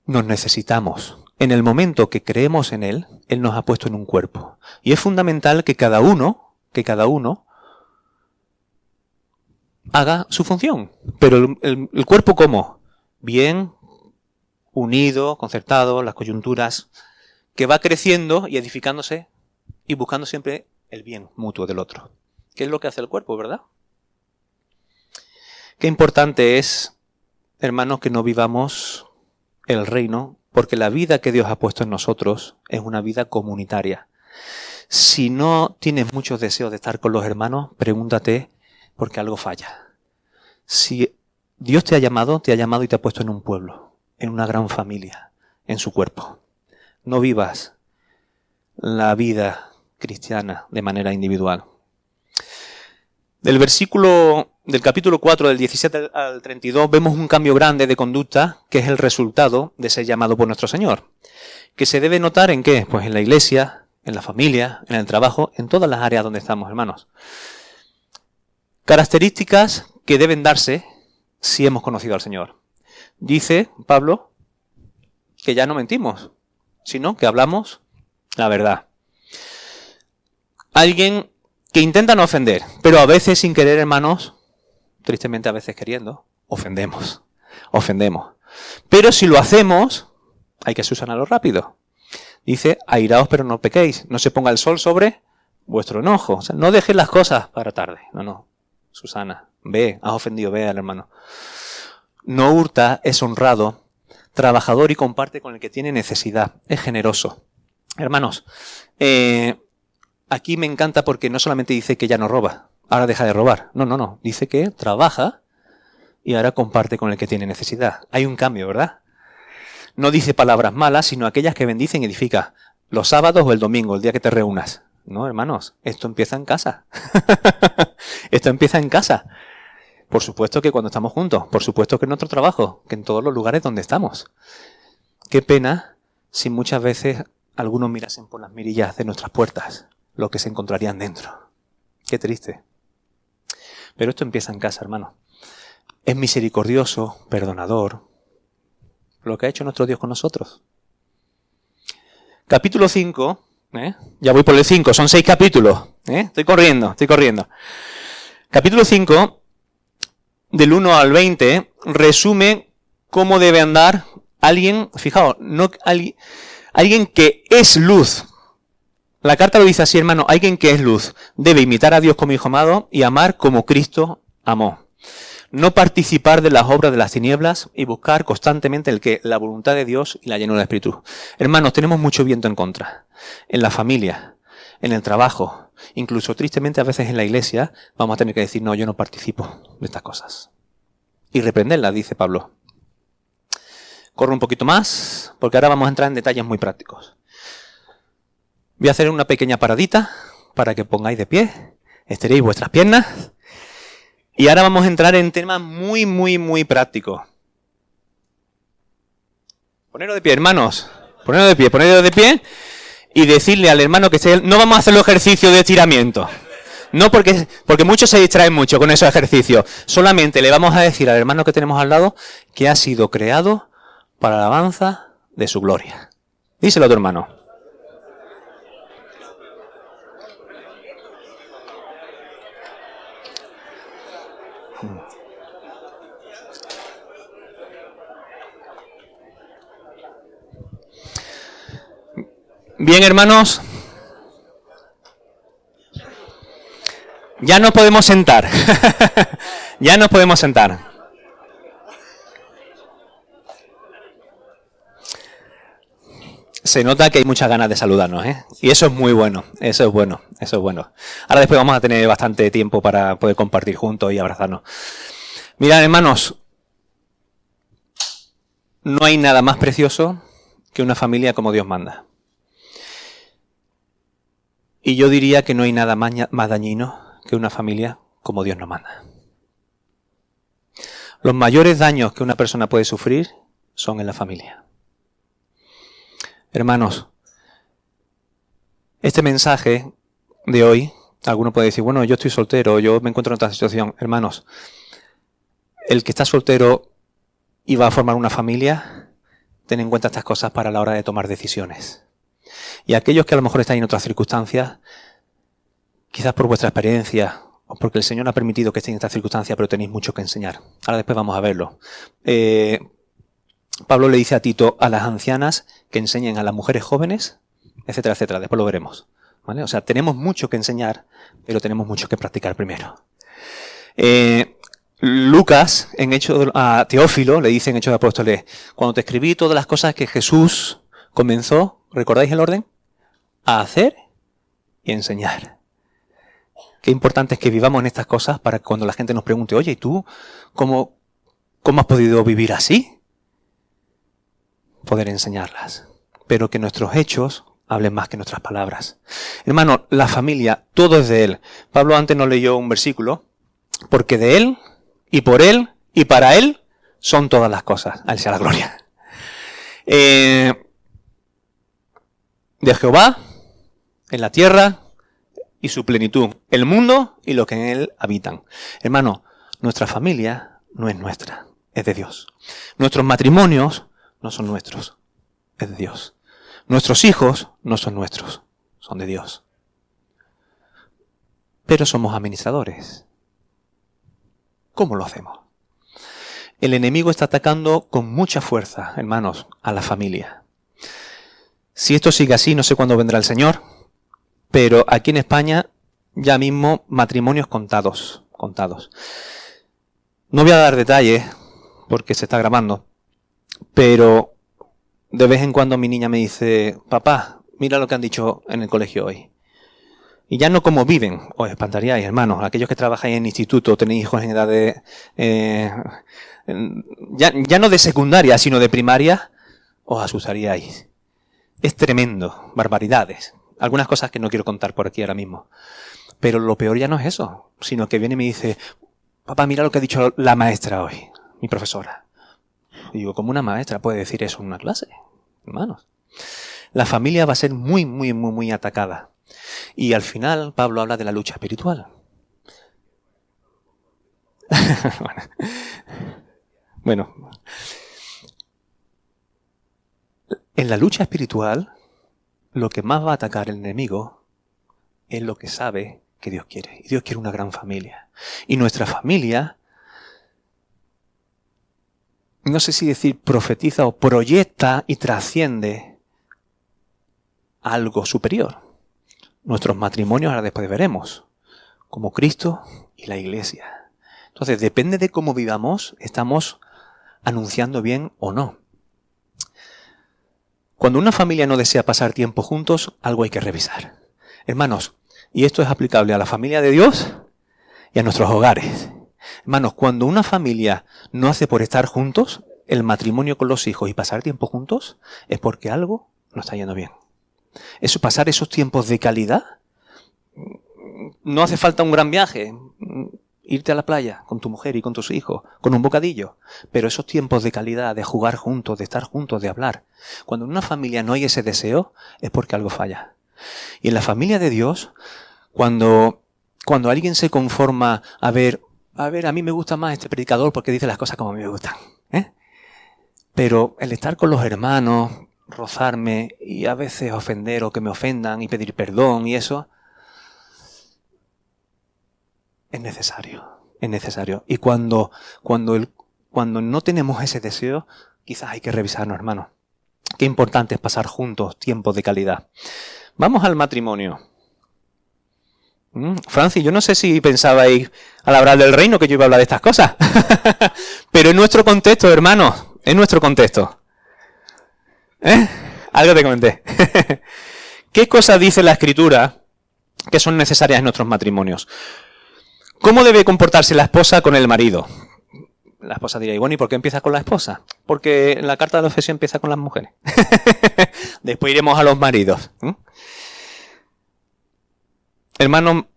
nos necesitamos. En el momento que creemos en Él, Él nos ha puesto en un cuerpo. Y es fundamental que cada uno haga su función. Pero el cuerpo, ¿cómo? Bien, unido, concertado, las coyunturas, que va creciendo y edificándose y buscando siempre el bien mutuo del otro. ¿Qué es lo que hace el cuerpo, verdad? Qué importante es, hermanos, que no vivamos el reino, porque la vida que Dios ha puesto en nosotros es una vida comunitaria. Si no tienes muchos deseos de estar con los hermanos, pregúntate porque algo falla. Si Dios te ha llamado y te ha puesto en un pueblo, en una gran familia, en su cuerpo. No vivas la vida cristiana de manera individual. Del capítulo 4, del 17 al 32, vemos un cambio grande de conducta que es el resultado de ser llamado por nuestro Señor. ¿Que se debe notar en qué? Pues en la iglesia, en la familia, en el trabajo, en todas las áreas donde estamos, hermanos. Características que deben darse si hemos conocido al Señor. Dice Pablo que ya no mentimos, sino que hablamos la verdad. Alguien que intenta no ofender, pero a veces sin querer, hermanos, tristemente a veces queriendo, ofendemos. Pero si lo hacemos, hay que subsanarlo rápido. Dice, airaos pero no pequéis, no se ponga el sol sobre vuestro enojo. O sea, no dejes las cosas para tarde. No. Susana, has ofendido, ve al hermano. No hurta, es honrado, trabajador y comparte con el que tiene necesidad, es generoso. Hermanos, aquí me encanta porque no solamente dice que ya no roba, ahora deja de robar. No. Dice que trabaja y ahora comparte con el que tiene necesidad. Hay un cambio, ¿verdad? No dice palabras malas, sino aquellas que bendicen y edifican. Los sábados o el domingo, el día que te reúnas. No, hermanos, esto empieza en casa. Esto empieza en casa. Por supuesto que cuando estamos juntos, por supuesto que en nuestro trabajo, que en todos los lugares donde estamos. Qué pena si muchas veces algunos mirasen por las mirillas de nuestras puertas lo que se encontrarían dentro. Qué triste. Pero esto empieza en casa, hermano. Es misericordioso, perdonador, lo que ha hecho nuestro Dios con nosotros. Capítulo 5, ya voy por el 5, son 6 capítulos. Estoy corriendo. Capítulo 5, del 1 al 20, resume cómo debe andar alguien, fijaos, alguien que es luz. La carta lo dice así, hermano, alguien que es luz debe imitar a Dios como hijo amado y amar como Cristo amó. No participar de las obras de las tinieblas y buscar constantemente la voluntad de Dios y la llenura del Espíritu. Hermanos, tenemos mucho viento en contra. En la familia, en el trabajo, incluso tristemente a veces en la iglesia, vamos a tener que decir, no, yo no participo de estas cosas. Y reprenderlas, dice Pablo. Corro un poquito más, porque ahora vamos a entrar en detalles muy prácticos. Voy a hacer una pequeña paradita para que pongáis de pie, estiréis vuestras piernas. Y ahora vamos a entrar en temas muy, muy, muy prácticos. Poneros de pie, hermanos. Poneros de pie y decirle al hermano que no vamos a hacer los ejercicios de estiramiento. No porque muchos se distraen mucho con esos ejercicios. Solamente le vamos a decir al hermano que tenemos al lado que ha sido creado para la alabanza de su gloria. Díselo a tu hermano. Bien, hermanos, ya nos podemos sentar. Ya nos podemos sentar. Se nota que hay muchas ganas de saludarnos, ¿eh? Y eso es muy bueno, eso es bueno, eso es bueno. Ahora después vamos a tener bastante tiempo para poder compartir juntos y abrazarnos. Mirad, hermanos, no hay nada más precioso que una familia como Dios manda. Y yo diría que no hay nada más dañino que una familia como Dios nos manda. Los mayores daños que una persona puede sufrir son en la familia. Hermanos, este mensaje de hoy, alguno puede decir, bueno, yo estoy soltero, yo me encuentro en otra situación. Hermanos, el que está soltero y va a formar una familia, ten en cuenta estas cosas para la hora de tomar decisiones. Y aquellos que a lo mejor están en otras circunstancias, quizás por vuestra experiencia, o porque el Señor ha permitido que estéis en estas circunstancias, pero tenéis mucho que enseñar. Ahora después vamos a verlo. Pablo le dice a Tito, a las ancianas que enseñen a las mujeres jóvenes, etcétera, etcétera. Después lo veremos. ¿Vale? O sea, tenemos mucho que enseñar, pero tenemos mucho que practicar primero. Lucas, a Teófilo, le dice en Hechos de Apóstoles, cuando te escribí todas las cosas que Jesús comenzó, ¿recordáis el orden? A hacer y enseñar. Qué importante es que vivamos en estas cosas para que cuando la gente nos pregunte, oye, ¿y tú cómo has podido vivir así? Poder enseñarlas. Pero que nuestros hechos hablen más que nuestras palabras. Hermano, la familia, todo es de Él. Pablo antes nos leyó un versículo, porque de Él, y por Él, y para Él, son todas las cosas. A Él sea la gloria. De Jehová, en la tierra, y su plenitud, el mundo y lo que en él habitan. Hermano, nuestra familia no es nuestra, es de Dios. Nuestros matrimonios no son nuestros, es de Dios. Nuestros hijos no son nuestros, son de Dios. Pero somos administradores. ¿Cómo lo hacemos? El enemigo está atacando con mucha fuerza, hermanos, a la familia. Si esto sigue así, no sé cuándo vendrá el Señor. Pero aquí en España, ya mismo, matrimonios contados. No voy a dar detalles, porque se está grabando, pero de vez en cuando mi niña me dice, papá, mira lo que han dicho en el colegio hoy. Y ya no cómo viven, os espantaríais, hermanos, aquellos que trabajáis en instituto, tenéis hijos en edad de... ya no de secundaria, sino de primaria, os asustaríais. Es tremendo, barbaridades. Algunas cosas que no quiero contar por aquí ahora mismo. Pero lo peor ya no es eso, sino que viene y me dice, papá, mira lo que ha dicho la maestra hoy, mi profesora. Y digo, ¿cómo una maestra puede decir eso en una clase? Hermanos. La familia va a ser muy, muy, muy, muy atacada. Y al final Pablo habla de la lucha espiritual. Bueno. En la lucha espiritual, lo que más va a atacar el enemigo es lo que sabe que Dios quiere. Y Dios quiere una gran familia. Y nuestra familia, no sé si decir profetiza o proyecta y trasciende algo superior. Nuestros matrimonios, ahora después veremos, como Cristo y la Iglesia. Entonces, depende de cómo vivamos, estamos anunciando bien o no. Cuando una familia no desea pasar tiempo juntos, algo hay que revisar. Hermanos, y esto es aplicable a la familia de Dios y a nuestros hogares. Hermanos, cuando una familia no hace por estar juntos, el matrimonio con los hijos y pasar tiempo juntos, es porque algo no está yendo bien. Eso, pasar esos tiempos de calidad, no hace falta un gran viaje, irte a la playa con tu mujer y con tus hijos, con un bocadillo, pero esos tiempos de calidad, de jugar juntos, de estar juntos, de hablar. Cuando en una familia no hay ese deseo, es porque algo falla. Y en la familia de Dios, cuando alguien se conforma a ver, a mí me gusta más este predicador porque dice las cosas como a mí me gustan, pero el estar con los hermanos, rozarme y a veces ofender o que me ofendan y pedir perdón y eso, es necesario. Y cuando no tenemos ese deseo, quizás hay que revisarnos, hermanos. Qué importante es pasar juntos tiempos de calidad. Vamos al matrimonio. Francis, yo no sé si pensabais al hablar del reino que yo iba a hablar de estas cosas. Pero en nuestro contexto, hermanos, en nuestro contexto. Algo te comenté. ¿Qué cosas dice la Escritura que son necesarias en nuestros matrimonios? ¿Cómo debe comportarse la esposa con el marido? La esposa dirá, bueno, ¿y por qué empieza con la esposa? Porque la carta de los Efesios empieza con las mujeres. Después iremos a los maridos. Hermano,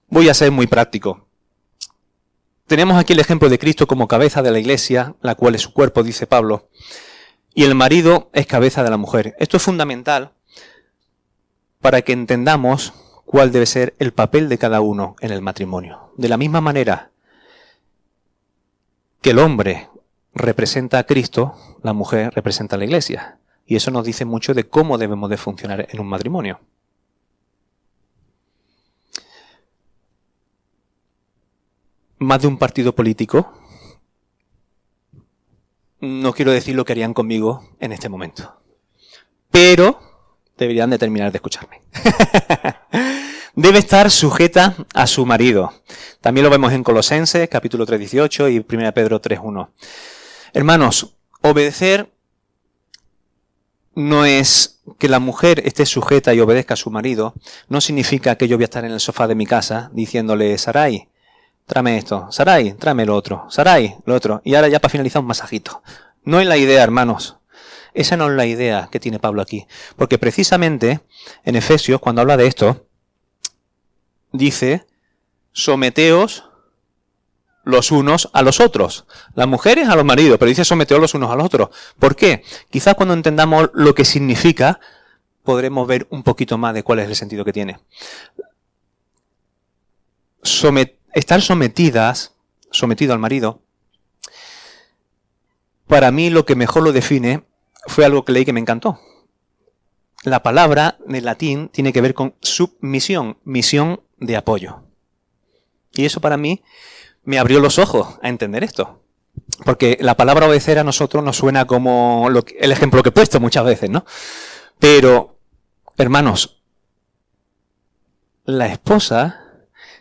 voy a ser muy práctico. Tenemos aquí el ejemplo de Cristo como cabeza de la iglesia, la cual es su cuerpo, dice Pablo, y el marido es cabeza de la mujer. Esto es fundamental para que entendamos cuál debe ser el papel de cada uno en el matrimonio. De la misma manera que el hombre representa a Cristo, la mujer representa a la iglesia. Y eso nos dice mucho de cómo debemos de funcionar en un matrimonio. Más de un partido político, no quiero decir lo que harían conmigo en este momento, pero deberían de terminar de escucharme. Debe estar sujeta a su marido. También lo vemos en Colosenses, capítulo 3:18 y 1 Pedro 3:1. Hermanos, obedecer no es que la mujer esté sujeta y obedezca a su marido, no significa que yo voy a estar en el sofá de mi casa diciéndole, Sarai, tráeme esto, Sarai, tráeme lo otro, Sarai, lo otro, y ahora ya para finalizar un masajito. No es la idea, hermanos. Esa no es la idea que tiene Pablo aquí. Porque precisamente en Efesios, cuando habla de esto, dice, someteos los unos a los otros. Las mujeres a los maridos, pero dice someteos los unos a los otros. ¿Por qué? Quizás cuando entendamos lo que significa, podremos ver un poquito más de cuál es el sentido que tiene. Estar sometido al marido, para mí lo que mejor lo define fue algo que leí que me encantó. La palabra en latín tiene que ver con submisión, misión de apoyo. Y eso para mí me abrió los ojos a entender esto. Porque la palabra obedecer a nosotros nos suena como el ejemplo que he puesto muchas veces, ¿no? Pero, hermanos, la esposa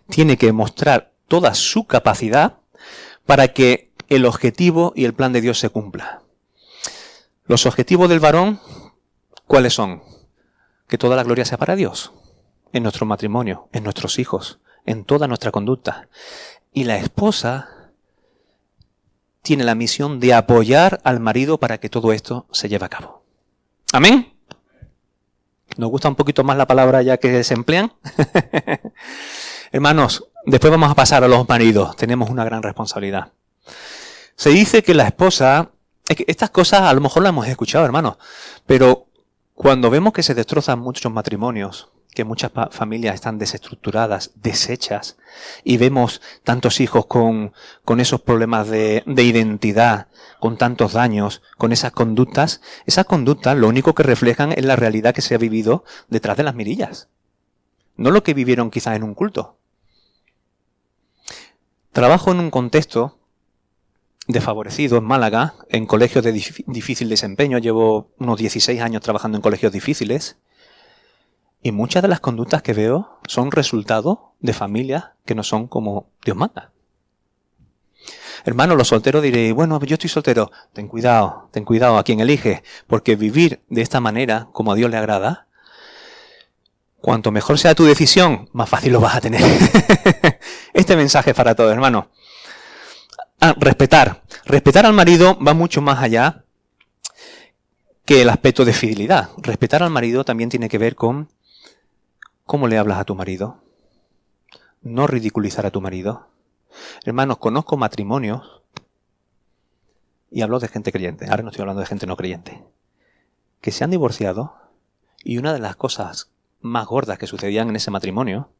tiene que mostrar toda su capacidad para que el objetivo y el plan de Dios se cumpla. Los objetivos del varón, ¿cuáles son? Que toda la gloria sea para Dios, en nuestro matrimonio, en nuestros hijos, en toda nuestra conducta. Y la esposa tiene la misión de apoyar al marido para que todo esto se lleve a cabo. ¿Amén? ¿Nos gusta un poquito más la palabra ya que se emplean? Hermanos, después vamos a pasar a los maridos. Tenemos una gran responsabilidad. Se dice que la esposa... Es que estas cosas a lo mejor las hemos escuchado, hermanos. Pero cuando vemos que se destrozan muchos matrimonios, que muchas familias están desestructuradas, deshechas, y vemos tantos hijos con esos problemas de identidad, con tantos daños, con esas conductas lo único que reflejan es la realidad que se ha vivido detrás de las mirillas. No lo que vivieron quizás en un culto. Trabajo en un contexto desfavorecido en Málaga, en colegios de difícil desempeño. Llevo unos 16 años trabajando en colegios difíciles. Y muchas de las conductas que veo son resultado de familias que no son como Dios manda. Hermano, los solteros diréis, bueno, yo estoy soltero. Ten cuidado a quien elige, porque vivir de esta manera, como a Dios le agrada, cuanto mejor sea tu decisión, más fácil lo vas a tener. Este mensaje es para todos, hermano. Respetar. Respetar al marido va mucho más allá que el aspecto de fidelidad. Respetar al marido también tiene que ver con cómo le hablas a tu marido. No ridiculizar a tu marido. Hermanos, conozco matrimonios, y hablo de gente creyente, ahora no estoy hablando de gente no creyente, que se han divorciado, y una de las cosas más gordas que sucedían en ese matrimonio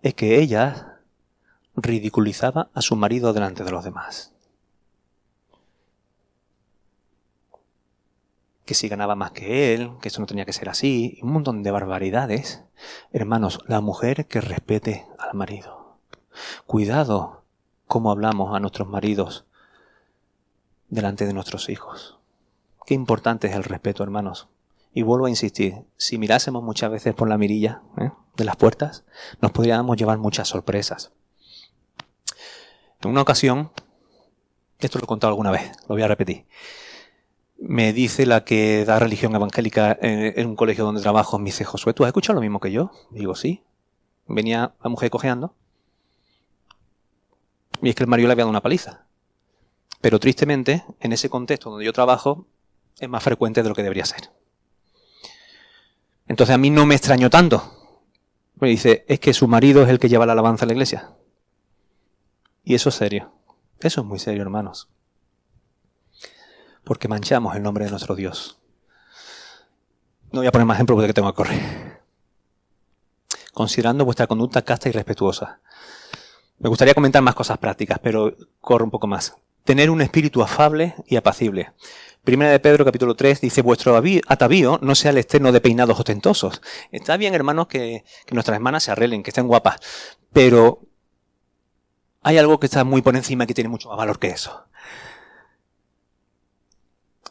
es que ella ridiculizaba a su marido delante de los demás. Que si ganaba más que él, que eso no tenía que ser así, y un montón de barbaridades. Hermanos, la mujer que respete al marido. Cuidado cómo hablamos a nuestros maridos delante de nuestros hijos. Qué importante es el respeto, hermanos. Y vuelvo a insistir, si mirásemos muchas veces por la mirilla de las puertas, nos podríamos llevar muchas sorpresas. En una ocasión, esto lo he contado alguna vez, lo voy a repetir, me dice la que da religión evangélica en un colegio donde trabajo, me dice, Josué, ¿tú has escuchado lo mismo que yo? Digo, sí. Venía la mujer cojeando y es que el marido le había dado una paliza. Pero tristemente, en ese contexto donde yo trabajo, es más frecuente de lo que debería ser. Entonces a mí no me extrañó tanto. Me dice, es que su marido es el que lleva la alabanza a la iglesia. Y eso es serio. Eso es muy serio, hermanos. Porque manchamos el nombre de nuestro Dios. No voy a poner más ejemplos porque tengo que correr. Considerando vuestra conducta casta y respetuosa. Me gustaría comentar más cosas prácticas, pero corro un poco más. Tener un espíritu afable y apacible. Primera de Pedro, capítulo 3, dice, vuestro atavío no sea el externo de peinados ostentosos. Está bien, hermanos, que nuestras hermanas se arreglen, que estén guapas, pero hay algo que está muy por encima y que tiene mucho más valor que eso.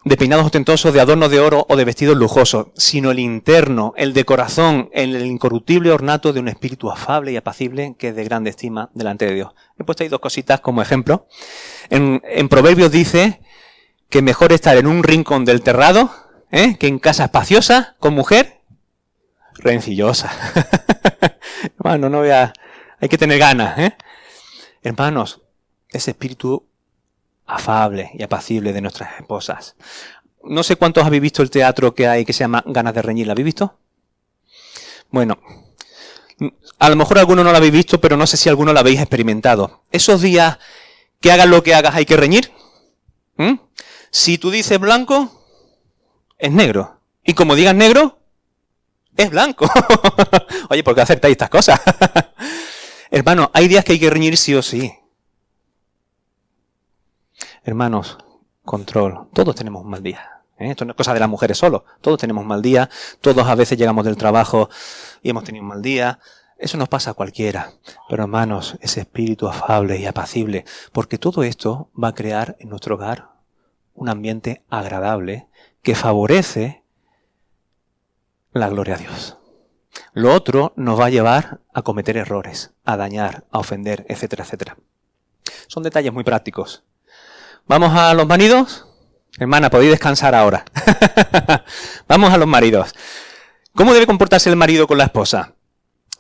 De peinados ostentosos, de adornos de oro o de vestidos lujosos, sino el interno, el de corazón, el incorruptible ornato de un espíritu afable y apacible que es de grande estima delante de Dios. He puesto ahí dos cositas como ejemplo. En Proverbios dice que mejor estar en un rincón del terrado que en casa espaciosa con mujer rencillosa. Hermano, no vea, hay que tener ganas. Hermanos, ese espíritu afable y apacible de nuestras esposas. No sé cuántos habéis visto el teatro que hay que se llama Ganas de reñir. ¿La habéis visto? Bueno, a lo mejor alguno no lo habéis visto, pero no sé si alguno lo habéis experimentado. Esos días que hagas lo que hagas hay que reñir. Si tú dices blanco, es negro. Y como digas negro, es blanco. Oye, ¿por qué acertáis estas cosas? Hermano, hay días que hay que reñir sí o sí. Hermanos, control. Todos tenemos un mal día. Esto no es cosa de las mujeres solo. Todos tenemos un mal día. Todos a veces llegamos del trabajo y hemos tenido un mal día. Eso nos pasa a cualquiera. Pero hermanos, ese espíritu afable y apacible. Porque todo esto va a crear en nuestro hogar un ambiente agradable que favorece la gloria a Dios. Lo otro nos va a llevar a cometer errores, a dañar, a ofender, etcétera, etcétera. Son detalles muy prácticos. ¿Vamos a los maridos? Hermana, podéis descansar ahora. Vamos a los maridos. ¿Cómo debe comportarse el marido con la esposa?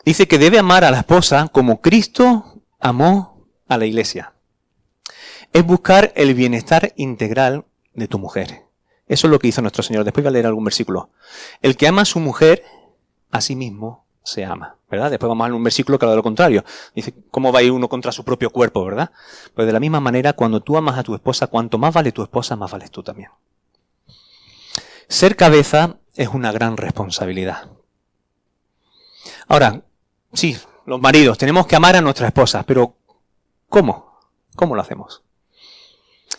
Dice que debe amar a la esposa como Cristo amó a la iglesia. Es buscar el bienestar integral de tu mujer. Eso es lo que hizo nuestro Señor. Después voy a leer algún versículo. El que ama a su mujer, a sí mismo se ama, ¿verdad? Después vamos a leer un versículo que habla de lo contrario. Dice, ¿cómo va a ir uno contra su propio cuerpo, verdad? Pues de la misma manera, cuando tú amas a tu esposa, cuanto más vale tu esposa, más vales tú también. Ser cabeza es una gran responsabilidad. Ahora, sí, los maridos, tenemos que amar a nuestras esposas, pero ¿cómo? ¿Cómo lo hacemos?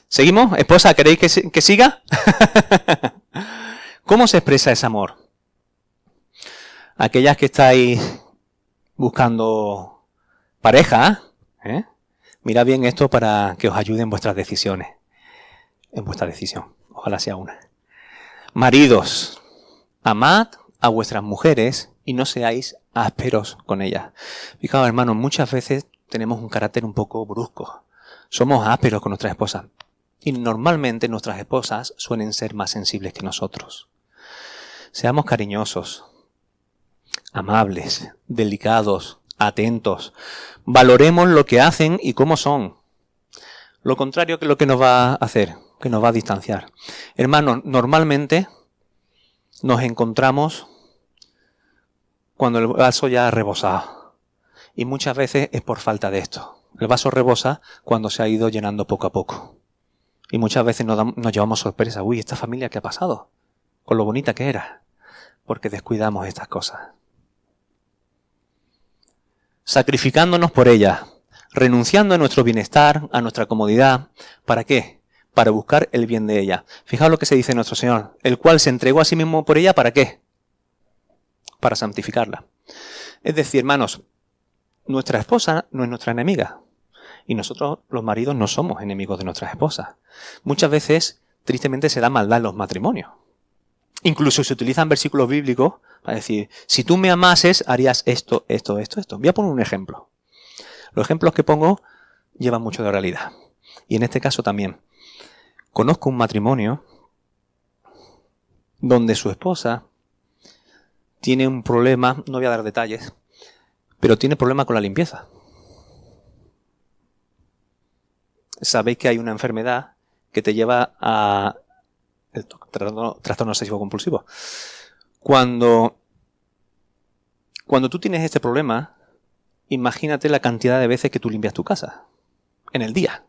¿Seguimos? ¿Esposa, queréis que siga? ¿Cómo se expresa ese amor? Aquellas que estáis buscando pareja, mirad bien esto para que os ayude en vuestras decisiones. En vuestra decisión. Ojalá sea una. Maridos, amad a vuestras mujeres y no seáis ásperos con ellas. Fijaos, hermanos, muchas veces tenemos un carácter un poco brusco. Somos ásperos con nuestras esposas. Y normalmente nuestras esposas suelen ser más sensibles que nosotros. Seamos cariñosos, amables, delicados, atentos. Valoremos lo que hacen y cómo son. Lo contrario que es lo que nos va a hacer, que nos va a distanciar. Hermanos, normalmente nos encontramos cuando el vaso ya ha rebosado. Y muchas veces es por falta de esto. El vaso rebosa cuando se ha ido llenando poco a poco. Y muchas veces nos llevamos sorpresa. Uy, ¿esta familia qué ha pasado? Con lo bonita que era. Porque descuidamos estas cosas. Sacrificándonos por ella. Renunciando a nuestro bienestar, a nuestra comodidad. ¿Para qué? Para buscar el bien de ella. Fijaos lo que se dice nuestro Señor. El cual se entregó a sí mismo por ella, ¿para qué? Para santificarla. Es decir, hermanos, nuestra esposa no es nuestra enemiga. Y nosotros, los maridos, no somos enemigos de nuestras esposas. Muchas veces, tristemente, se da maldad en los matrimonios. Incluso se utilizan versículos bíblicos para decir, si tú me amases, harías esto. Voy a poner un ejemplo. Los ejemplos que pongo llevan mucho de realidad. Y en este caso también. Conozco un matrimonio donde su esposa tiene un problema, no voy a dar detalles, pero tiene problema con la limpieza. Sabéis que hay una enfermedad que te lleva a el trastorno obsesivo compulsivo. Cuando tú tienes este problema, imagínate la cantidad de veces que tú limpias tu casa en el día.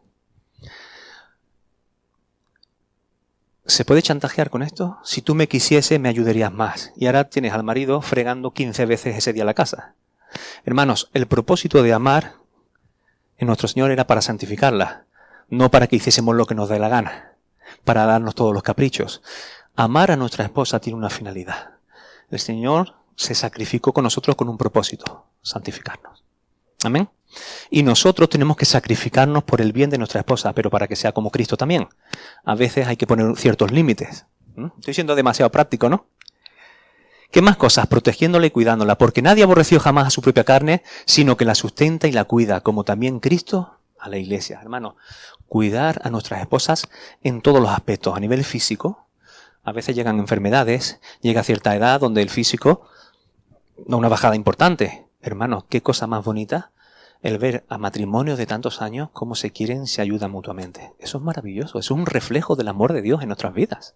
¿Se puede chantajear con esto? Si tú me quisiese, me ayudarías más. Y ahora tienes al marido fregando 15 veces ese día la casa. Hermanos, el propósito de amar en nuestro Señor era para santificarla, no para que hiciésemos lo que nos dé la gana, para darnos todos los caprichos. Amar a nuestra esposa tiene una finalidad. El Señor se sacrificó con nosotros con un propósito, santificarnos. Amén. Y nosotros tenemos que sacrificarnos por el bien de nuestra esposa, pero para que sea como Cristo también. A veces hay que poner ciertos límites. Estoy siendo demasiado práctico, ¿no? ¿Qué más cosas? Protegiéndola y cuidándola, porque nadie aborreció jamás a su propia carne, sino que la sustenta y la cuida, como también Cristo a la iglesia. Hermano, cuidar a nuestras esposas en todos los aspectos. A nivel físico, a veces llegan enfermedades, llega cierta edad donde el físico da una bajada importante. Hermanos, qué cosa más bonita el ver a matrimonios de tantos años cómo se quieren, se ayudan mutuamente. Eso es maravilloso, es un reflejo del amor de Dios en nuestras vidas.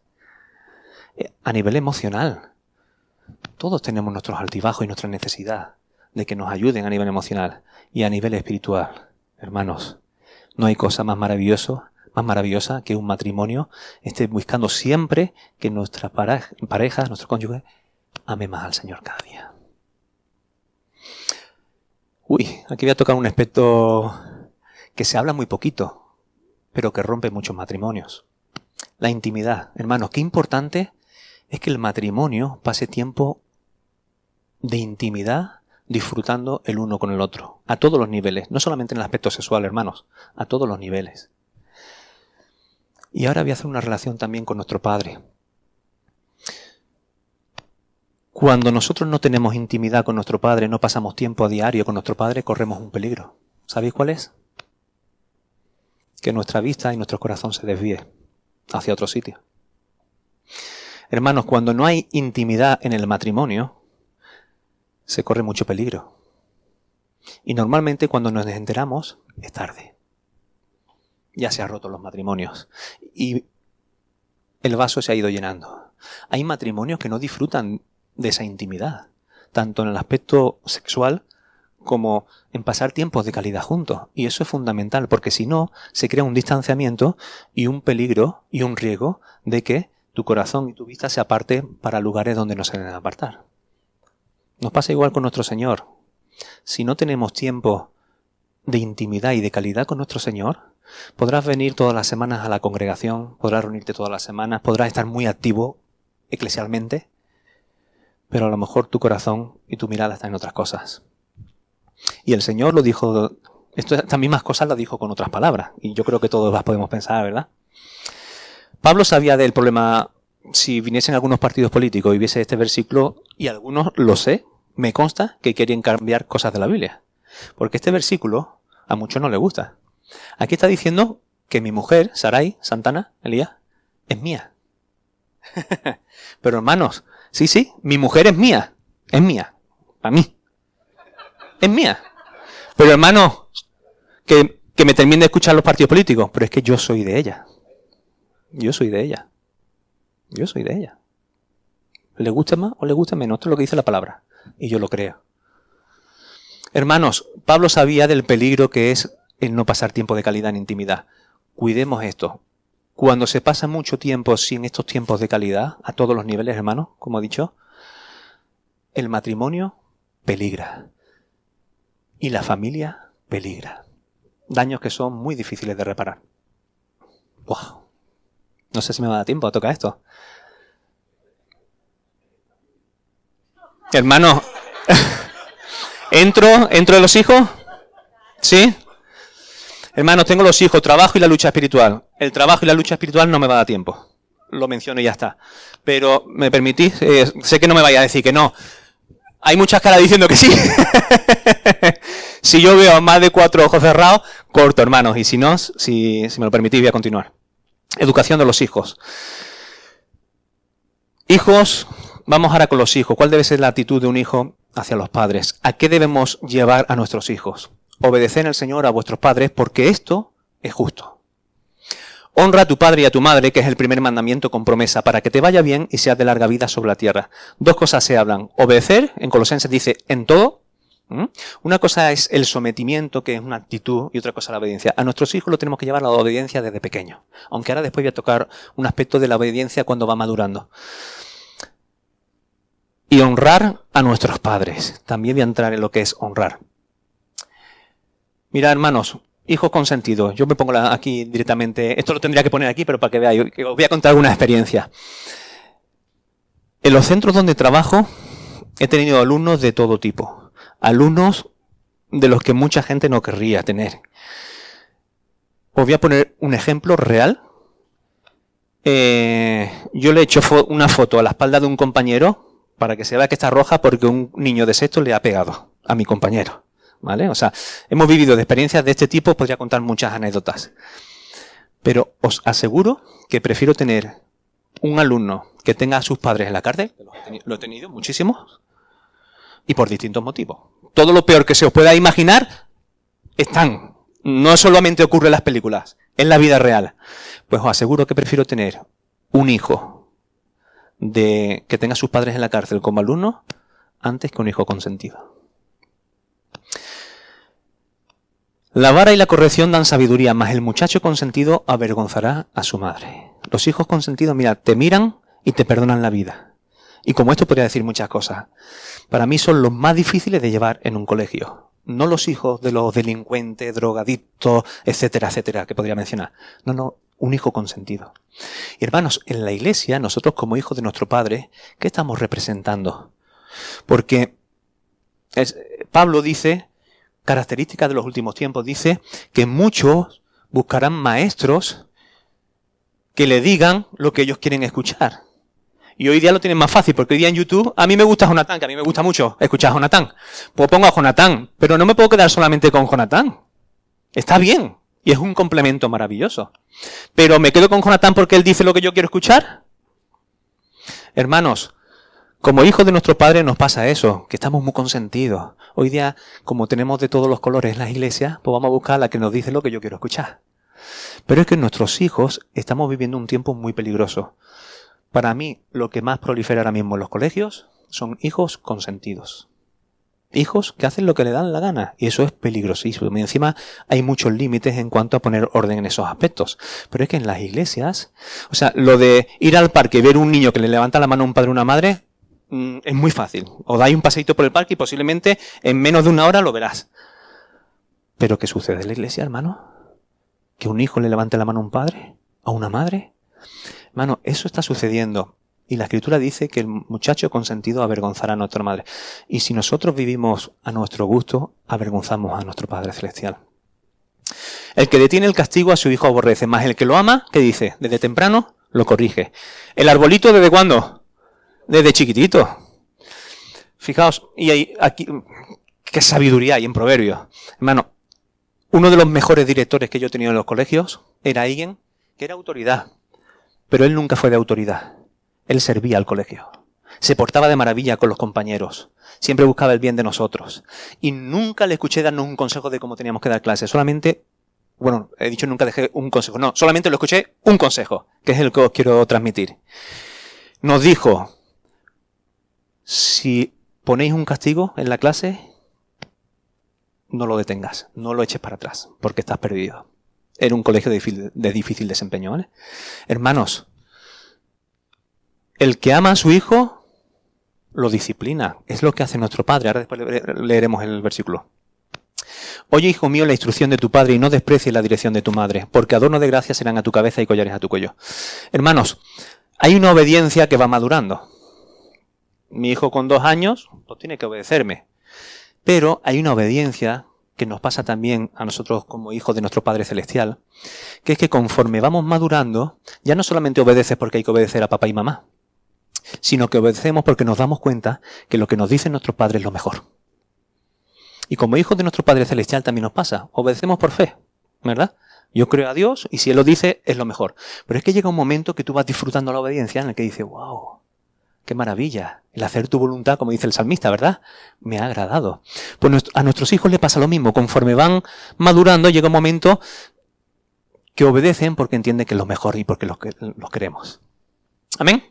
A nivel emocional, todos tenemos nuestros altibajos y nuestra necesidad de que nos ayuden a nivel emocional y a nivel espiritual. Hermanos, no hay cosa más maravillosa que un matrimonio esté buscando siempre que nuestra pareja, nuestro cónyuge, ame más al Señor cada día. Aquí voy a tocar un aspecto que se habla muy poquito, pero que rompe muchos matrimonios. La intimidad. Hermanos, qué importante es que el matrimonio pase tiempo de intimidad disfrutando el uno con el otro, a todos los niveles, no solamente en el aspecto sexual, hermanos, a todos los niveles. Y ahora voy a hacer una relación también con nuestro Padre. Cuando nosotros no tenemos intimidad con nuestro Padre, no pasamos tiempo a diario con nuestro Padre, corremos un peligro. ¿Sabéis cuál es? Que nuestra vista y nuestro corazón se desvíe hacia otro sitio. Hermanos, cuando no hay intimidad en el matrimonio, se corre mucho peligro. Y normalmente cuando nos enteramos, es tarde. Ya se han roto los matrimonios. Y el vaso se ha ido llenando. Hay matrimonios que no disfrutan de esa intimidad, tanto en el aspecto sexual como en pasar tiempos de calidad juntos. Y eso es fundamental, porque si no, se crea un distanciamiento y un peligro y un riesgo de que tu corazón y tu vista se aparte para lugares donde no se deben apartar. Nos pasa igual con nuestro Señor. Si no tenemos tiempo de intimidad y de calidad con nuestro Señor, podrás venir todas las semanas a la congregación, podrás reunirte todas las semanas, podrás estar muy activo eclesialmente, pero a lo mejor tu corazón y tu mirada están en otras cosas. Y el Señor lo dijo, estas mismas cosas las dijo con otras palabras, y yo creo que todos las podemos pensar, ¿verdad? Pablo sabía del problema. Si viniesen algunos partidos políticos y viese este versículo, y algunos, lo sé, me consta que quieren cambiar cosas de la Biblia. Porque este versículo a muchos no les gusta. Aquí está diciendo que mi mujer, Sarai, Santana, Elías, es mía. Pero hermanos, sí, mi mujer es mía, para mí. Es mía. Pero hermanos, que me terminen de escuchar los partidos políticos, pero es que yo soy de ella. Yo soy de ella. Le guste más o le guste menos, esto es lo que dice la palabra. Y yo lo creo. Hermanos, Pablo sabía del peligro que es el no pasar tiempo de calidad en intimidad. Cuidemos esto. Cuando se pasa mucho tiempo sin estos tiempos de calidad, a todos los niveles, hermanos, como he dicho, el matrimonio peligra. Y la familia peligra. Daños que son muy difíciles de reparar. ¡Wow! No sé si me va a dar tiempo a tocar esto. Hermano, ¿entro de los hijos? ¿Sí? Hermanos, tengo los hijos, trabajo y la lucha espiritual. El trabajo y la lucha espiritual no me va a dar tiempo. lo menciono y ya está. Pero, ¿me permitís? Sé que no me vaya a decir que no. Hay muchas caras diciendo que sí. Si yo veo más de 4 ojos cerrados, corto, hermanos. Y si no, si me lo permitís, voy a continuar. Educación de los hijos. Hijos, vamos ahora con los hijos. ¿Cuál debe ser la actitud de un hijo hacia los padres? ¿A qué debemos llevar a nuestros hijos? Obedecer al Señor a vuestros padres, porque esto es justo. Honra a tu padre y a tu madre, que es el primer mandamiento con promesa, para que te vaya bien y seas de larga vida sobre la tierra. 2 cosas se hablan. Obedecer, en Colosenses dice, en todo. Una cosa es el sometimiento, que es una actitud, y otra cosa la obediencia. A nuestros hijos lo tenemos que llevar a la obediencia desde pequeño. Aunque ahora después voy a tocar un aspecto de la obediencia cuando va madurando. Y honrar a nuestros padres. También voy a entrar en lo que es honrar. Mira, hermanos, hijos consentidos. Yo me pongo aquí directamente. Esto lo tendría que poner aquí, pero para que veáis. Os voy a contar alguna experiencia. En los centros donde trabajo he tenido alumnos de todo tipo. Alumnos de los que mucha gente no querría tener. Os voy a poner un ejemplo real. Yo le he hecho una foto a la espalda de un compañero para que se vea que está roja porque un niño de sexto le ha pegado a mi compañero. ¿Vale? O sea, hemos vivido de experiencias de este tipo, podría contar muchas anécdotas. Pero os aseguro que prefiero tener un alumno que tenga a sus padres en la cárcel, lo he tenido muchísimos, y por distintos motivos. Todo lo peor que se os pueda imaginar están. No solamente ocurre en las películas, en la vida real. Pues os aseguro que prefiero tener un hijo que tenga a sus padres en la cárcel como alumno antes que un hijo consentido. La vara y la corrección dan sabiduría, mas el muchacho consentido avergonzará a su madre. Los hijos consentidos, mira, te miran y te perdonan la vida. Y como esto podría decir muchas cosas. Para mí son los más difíciles de llevar en un colegio. No los hijos de los delincuentes, drogadictos, etcétera, etcétera, que podría mencionar. No, un hijo consentido. Y hermanos, en la iglesia, nosotros como hijos de nuestro Padre, ¿qué estamos representando? Porque Pablo dice, característica de los últimos tiempos, dice que muchos buscarán maestros que le digan lo que ellos quieren escuchar. Y hoy día lo tienen más fácil, porque hoy día en YouTube, a mí me gusta Jonatán, que a mí me gusta mucho escuchar a Jonatán. Pues pongo a Jonatán, pero no me puedo quedar solamente con Jonatán. Está bien, y es un complemento maravilloso. Pero ¿me quedo con Jonatán porque él dice lo que yo quiero escuchar? Hermanos, como hijos de nuestro Padre nos pasa eso, que estamos muy consentidos. Hoy día, como tenemos de todos los colores en las iglesias, pues vamos a buscar a la que nos dice lo que yo quiero escuchar. Pero es que nuestros hijos estamos viviendo un tiempo muy peligroso. Para mí, lo que más prolifera ahora mismo en los colegios son hijos consentidos. Hijos que hacen lo que le dan la gana. Y eso es peligrosísimo. Y encima hay muchos límites en cuanto a poner orden en esos aspectos. Pero es que en las iglesias, o sea, lo de ir al parque y ver un niño que le levanta la mano a un padre o una madre, es muy fácil. O dais un paseíto por el parque y posiblemente en menos de una hora lo verás. ¿Pero qué sucede en la iglesia, hermano? ¿Que un hijo le levante la mano a un padre? ¿A una madre? Hermano, eso está sucediendo. Y la Escritura dice que el muchacho consentido avergonzará a nuestra madre. Y si nosotros vivimos a nuestro gusto, avergonzamos a nuestro Padre Celestial. El que detiene el castigo a su hijo aborrece, más el que lo ama, ¿qué dice? Desde temprano lo corrige. ¿El arbolito desde cuándo? Desde chiquitito. Fijaos, y hay aquí, qué sabiduría hay en Proverbios. Hermano, uno de los mejores directores que yo he tenido en los colegios era alguien que era autoridad. Pero él nunca fue de autoridad. Él servía al colegio. Se portaba de maravilla con los compañeros. Siempre buscaba el bien de nosotros. Y nunca le escuché darnos un consejo de cómo teníamos que dar clases. Solamente, bueno, he dicho nunca dejé un consejo. No, solamente lo escuché un consejo, que es el que os quiero transmitir. Nos dijo, si ponéis un castigo en la clase, no lo detengas, no lo eches para atrás, porque estás perdido. Era un colegio de difícil desempeño, ¿vale? Hermanos, el que ama a su hijo, lo disciplina. Es lo que hace nuestro Padre. Ahora después leeremos el versículo. Oye, hijo mío, la instrucción de tu padre y no desprecies la dirección de tu madre, porque adorno de gracia serán a tu cabeza y collares a tu cuello. Hermanos, hay una obediencia que va madurando. Mi hijo con 2 años, pues tiene que obedecerme. Pero hay una obediencia que nos pasa también a nosotros como hijos de nuestro Padre Celestial, que es que conforme vamos madurando, ya no solamente obedeces porque hay que obedecer a papá y mamá, sino que obedecemos porque nos damos cuenta que lo que nos dice nuestro Padre es lo mejor. Y como hijos de nuestro Padre Celestial también nos pasa, obedecemos por fe, ¿verdad? Yo creo a Dios y si Él lo dice es lo mejor. Pero es que llega un momento que tú vas disfrutando la obediencia en el que dices, wow, qué maravilla, el hacer tu voluntad, como dice el salmista, ¿verdad? Me ha agradado. Pues a nuestros hijos les pasa lo mismo, conforme van madurando llega un momento que obedecen porque entienden que es lo mejor y porque los queremos. ¿Amén?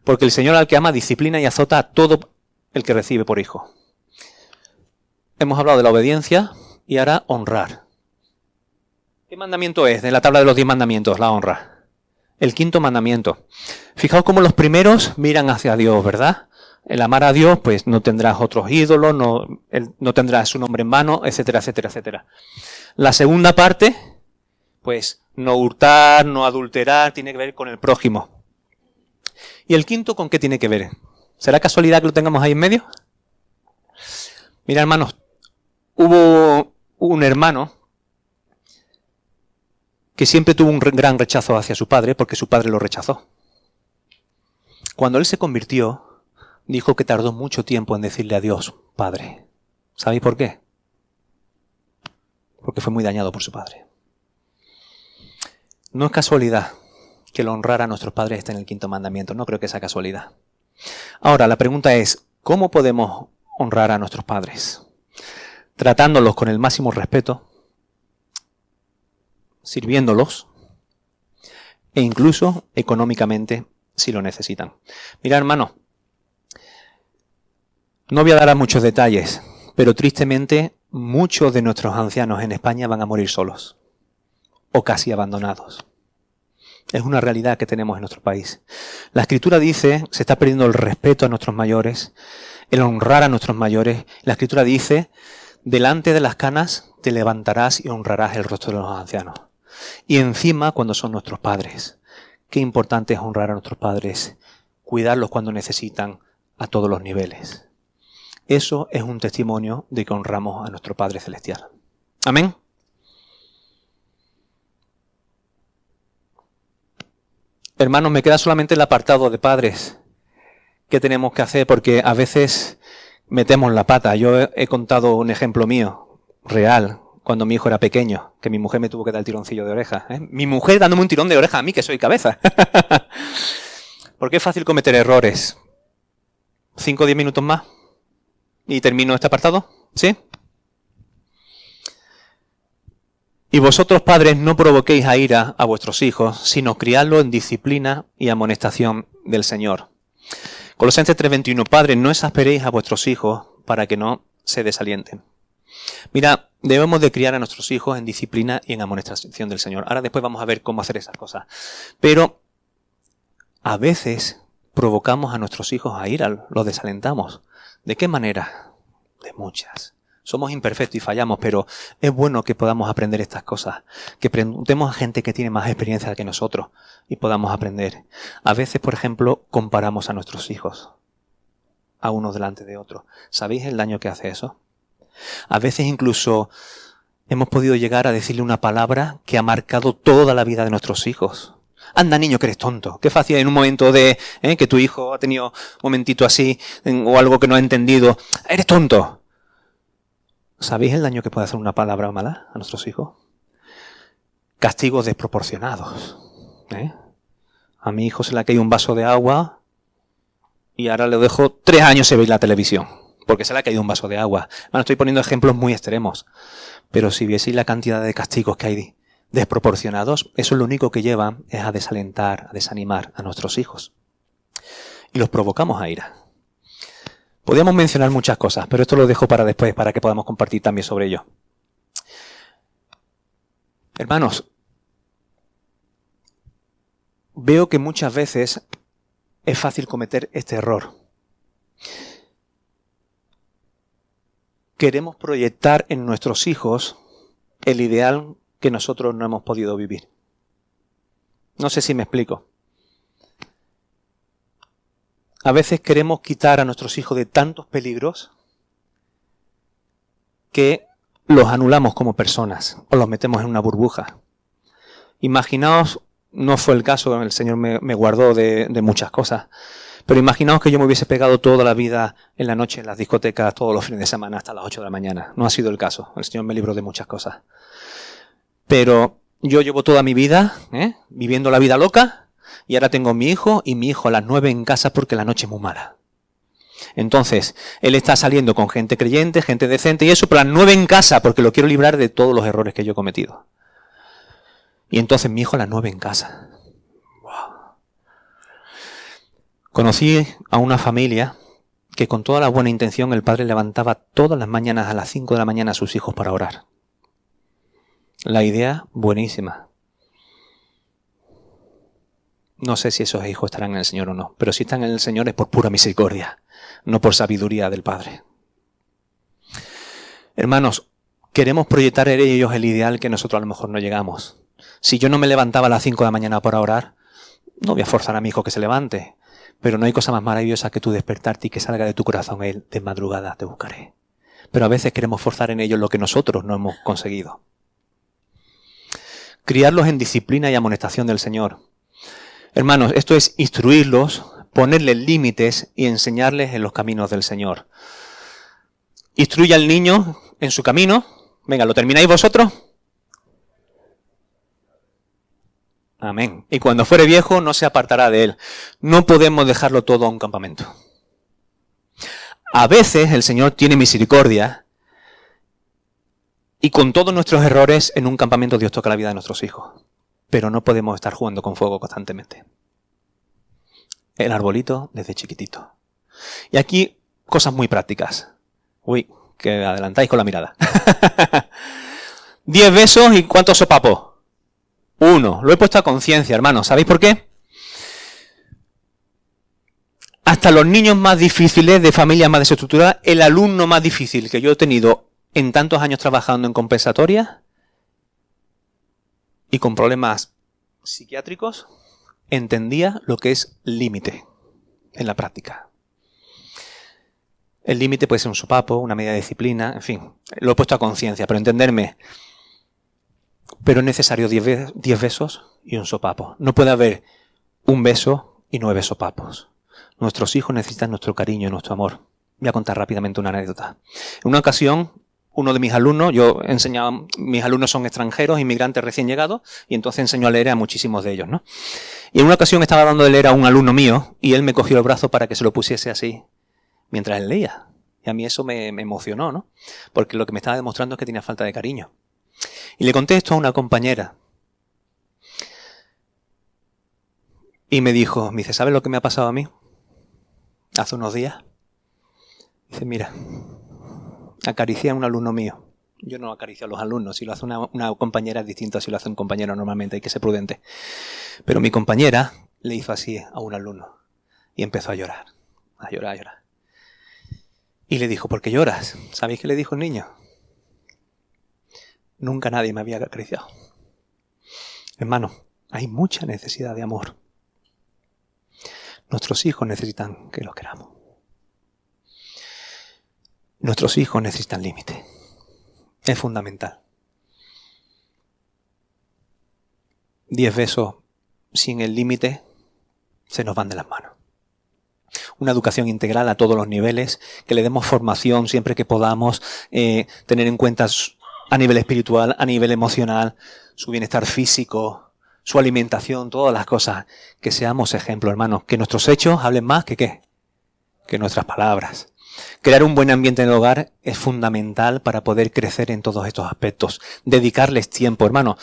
Porque el Señor al que ama disciplina y azota a todo el que recibe por hijo. Hemos hablado de la obediencia y ahora honrar. ¿Qué mandamiento es de la tabla de los 10 mandamientos? La honra. El 5.º mandamiento. Fijaos cómo los primeros miran hacia Dios, ¿verdad? El amar a Dios, pues no tendrás otros ídolos, no tendrás su nombre en vano, etcétera, etcétera, etcétera. La segunda parte, pues no hurtar, no adulterar, tiene que ver con el prójimo. ¿Y el 5.º con qué tiene que ver? ¿Será casualidad que lo tengamos ahí en medio? Mira, hermanos, hubo un hermano que siempre tuvo un gran rechazo hacia su padre porque su padre lo rechazó. Cuando él se convirtió, dijo que tardó mucho tiempo en decirle a Dios, Padre. ¿Sabéis por qué? Porque fue muy dañado por su padre. No es casualidad que el honrar a nuestros padres esté en el 5.º mandamiento. No creo que sea casualidad. Ahora, la pregunta es, ¿cómo podemos honrar a nuestros padres? Tratándolos con el máximo respeto, sirviéndolos e incluso económicamente si lo necesitan. Mira, hermano, no voy a dar a muchos detalles, pero tristemente muchos de nuestros ancianos en España van a morir solos o casi abandonados. Es una realidad que tenemos en nuestro país. La Escritura dice, se está perdiendo el respeto a nuestros mayores, el honrar a nuestros mayores. La Escritura dice, delante de las canas te levantarás y honrarás el rostro de los ancianos. Y encima cuando son nuestros padres. Qué importante es honrar a nuestros padres, cuidarlos cuando necesitan a todos los niveles. Eso es un testimonio de que honramos a nuestro Padre Celestial. Amén. Hermanos, me queda solamente el apartado de padres. ¿Qué tenemos que hacer? Porque a veces metemos la pata. Yo he contado un ejemplo mío, real, cuando mi hijo era pequeño, que mi mujer me tuvo que dar el tironcillo de oreja. Mi mujer dándome un tirón de oreja a mí, que soy cabeza. Porque es fácil cometer errores. 5 o 10 minutos más y termino este apartado. ¿Sí? Y vosotros, padres, no provoquéis a ira a vuestros hijos, sino criadlos en disciplina y amonestación del Señor. Colosenses 3:21, padres, no exasperéis a vuestros hijos para que no se desalienten. Mira, debemos de criar a nuestros hijos en disciplina y en amonestación del Señor. Ahora después vamos a ver cómo hacer esas cosas. Pero a veces provocamos a nuestros hijos a ira, los desalentamos. ¿De qué manera? De muchas. Somos imperfectos y fallamos, pero es bueno que podamos aprender estas cosas. Que preguntemos a gente que tiene más experiencia que nosotros y podamos aprender. A veces, por ejemplo, comparamos a nuestros hijos a unos delante de otros. ¿Sabéis el daño que hace eso? A veces incluso hemos podido llegar a decirle una palabra que ha marcado toda la vida de nuestros hijos. Anda, niño, que eres tonto. Qué fácil en un momento de que tu hijo ha tenido un momentito así o algo que no ha entendido. Eres tonto. ¿Sabéis el daño que puede hacer una palabra mala a nuestros hijos? Castigos desproporcionados. A mi hijo se le ha caído un vaso de agua y ahora le dejo 3 años sin ver la televisión porque se le ha caído un vaso de agua. Bueno, estoy poniendo ejemplos muy extremos, pero si vieseis la cantidad de castigos que hay desproporcionados, eso lo único que lleva es a desalentar, a desanimar a nuestros hijos. Y los provocamos a ira. Podríamos mencionar muchas cosas, pero esto lo dejo para después, para que podamos compartir también sobre ello. Hermanos, veo que muchas veces es fácil cometer este error. Queremos proyectar en nuestros hijos el ideal que nosotros no hemos podido vivir. No sé si me explico. A veces queremos quitar a nuestros hijos de tantos peligros que los anulamos como personas o los metemos en una burbuja. Imaginaos, no fue el caso, el Señor me guardó de muchas cosas, pero imaginaos que yo me hubiese pegado toda la vida en la noche en las discotecas, todos los fines de semana hasta las 8 de la mañana. No ha sido el caso, el Señor me libró de muchas cosas. Pero yo llevo toda mi vida viviendo la vida loca y ahora tengo mi hijo y mi hijo a las 9 en casa porque la noche es muy mala. Entonces, él está saliendo con gente creyente, gente decente y eso, pero a las 9 en casa porque lo quiero librar de todos los errores que yo he cometido. Y entonces mi hijo a las 9 en casa. Wow. Conocí a una familia que con toda la buena intención el padre levantaba todas las mañanas a las 5 de la mañana a sus hijos para orar. La idea, buenísima. No sé si esos hijos estarán en el Señor o no, pero si están en el Señor es por pura misericordia, no por sabiduría del Padre. Hermanos, queremos proyectar en ellos el ideal que nosotros a lo mejor no llegamos. Si yo no me levantaba a las 5 de la mañana para orar, no voy a forzar a mi hijo que se levante. Pero no hay cosa más maravillosa que tú despertarte y que salga de tu corazón él, de madrugada te buscaré. Pero a veces queremos forzar en ellos lo que nosotros no hemos conseguido. Criarlos en disciplina y amonestación del Señor. Hermanos, esto es instruirlos, ponerles límites y enseñarles en los caminos del Señor. Instruye al niño en su camino. Venga, ¿lo termináis vosotros? Amén. Y cuando fuere viejo no se apartará de él. No podemos dejarlo todo a un campamento. A veces el Señor tiene misericordia y con todos nuestros errores en un campamento Dios toca la vida de nuestros hijos. Pero no podemos estar jugando con fuego constantemente. El arbolito desde chiquitito. Y aquí cosas muy prácticas. Uy, que adelantáis con la mirada. 10 besos y ¿cuántos sopapos? 1. Lo he puesto a conciencia, hermanos. ¿Sabéis por qué? Hasta los niños más difíciles, de familias más desestructuradas, el alumno más difícil que yo he tenido en tantos años trabajando en compensatorias y con problemas psiquiátricos, entendía lo que es límite en la práctica. El límite puede ser un sopapo, una medida de disciplina, en fin, lo he puesto a conciencia, pero entenderme. Pero es necesario 10 besos y un sopapo. No puede haber un beso y 9 sopapos. Nuestros hijos necesitan nuestro cariño y nuestro amor. Voy a contar rápidamente una anécdota. En una ocasión, uno de mis alumnos, yo enseñaba, mis alumnos son extranjeros, inmigrantes recién llegados, y entonces enseño a leer a muchísimos de ellos, ¿no? Y en una ocasión estaba dando de leer a un alumno mío, y él me cogió el brazo para que se lo pusiese así, mientras él leía. Y a mí eso me emocionó, ¿no? Porque lo que me estaba demostrando es que tenía falta de cariño. Y le conté esto a una compañera. Y me dice, ¿sabes lo que me ha pasado a mí? Hace unos días. Dice, mira, acaricié a un alumno mío. Yo no acaricio a los alumnos. Si lo hace una compañera es distinto a si lo hace un compañero normalmente. Hay que ser prudente. Pero mi compañera le hizo así a un alumno. Y empezó a llorar. A llorar, a llorar. Y le dijo, ¿por qué lloras? ¿Sabéis qué le dijo el niño? Nunca nadie me había acariciado. Hermano, hay mucha necesidad de amor. Nuestros hijos necesitan que los queramos. Nuestros hijos necesitan límite. Es fundamental. 10 besos sin el límite se nos van de las manos. Una educación integral a todos los niveles, que le demos formación siempre que podamos, tener en cuenta a nivel espiritual, a nivel emocional, su bienestar físico, su alimentación, todas las cosas. Que seamos ejemplo, hermanos. Que nuestros hechos hablen más que ¿qué? Que nuestras palabras. Crear un buen ambiente en el hogar es fundamental para poder crecer en todos estos aspectos. Dedicarles tiempo, hermano.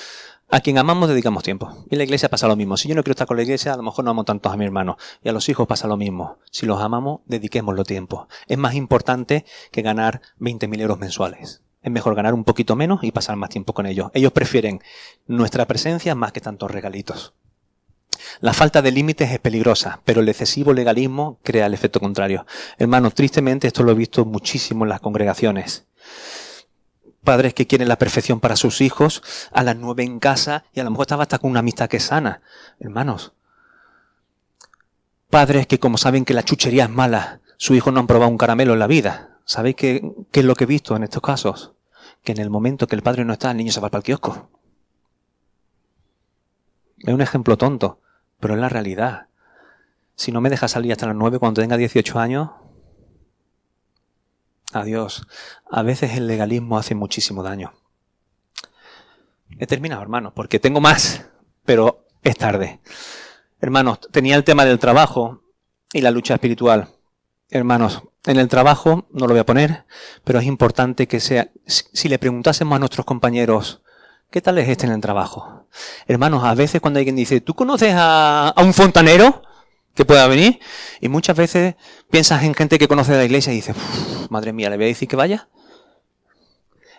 A quien amamos dedicamos tiempo. Y en la iglesia pasa lo mismo. Si yo no quiero estar con la iglesia, a lo mejor no amo tanto a mi hermano. Y a los hijos pasa lo mismo. Si los amamos, dediquémoslo tiempo. Es más importante que ganar 20.000 euros mensuales. Es mejor ganar un poquito menos y pasar más tiempo con ellos. Ellos prefieren nuestra presencia más que tantos regalitos. La falta de límites es peligrosa, pero el excesivo legalismo crea el efecto contrario. Hermanos, tristemente esto lo he visto muchísimo en las congregaciones. Padres que quieren la perfección para sus hijos, a las 9 en casa, y a lo mejor estaba hasta con una amistad que es sana. Hermanos, padres que como saben que la chuchería es mala, su hijo no han probado un caramelo en la vida. ¿Sabéis qué es lo que he visto en estos casos? que en el momento que el padre no está, el niño se va para el kiosco. Es un ejemplo tonto, pero es la realidad. Si no me deja salir hasta las 9 cuando tenga 18 años, adiós. A veces el legalismo hace muchísimo daño. He terminado, hermanos, porque tengo más, pero es tarde. Hermanos, tenía el tema del trabajo y la lucha espiritual. Hermanos, en el trabajo, no lo voy a poner, pero es importante que sea, si le preguntásemos a nuestros compañeros, ¿qué tal es en el trabajo? Hermanos, a veces cuando alguien dice, ¿tú conoces a un fontanero que pueda venir? Y muchas veces piensas en gente que conoce de la iglesia y dices, madre mía, ¿le voy a decir que vaya?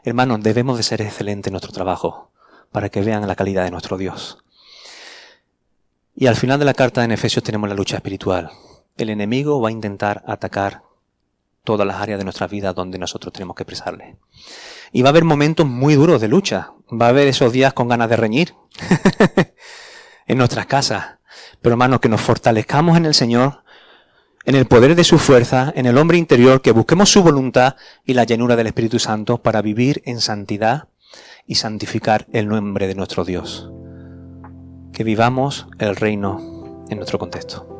Hermanos, debemos de ser excelentes en nuestro trabajo para que vean la calidad de nuestro Dios. Y al final de la carta en Efesios tenemos la lucha espiritual. El enemigo va a intentar atacar todas las áreas de nuestra vida donde nosotros tenemos que expresarle. Y va a haber momentos muy duros de lucha. Va a haber esos días con ganas de reñir en nuestras casas. Pero hermanos, que nos fortalezcamos en el Señor, en el poder de su fuerza, en el hombre interior, que busquemos su voluntad y la llenura del Espíritu Santo para vivir en santidad y santificar el nombre de nuestro Dios. Que vivamos el reino en nuestro contexto.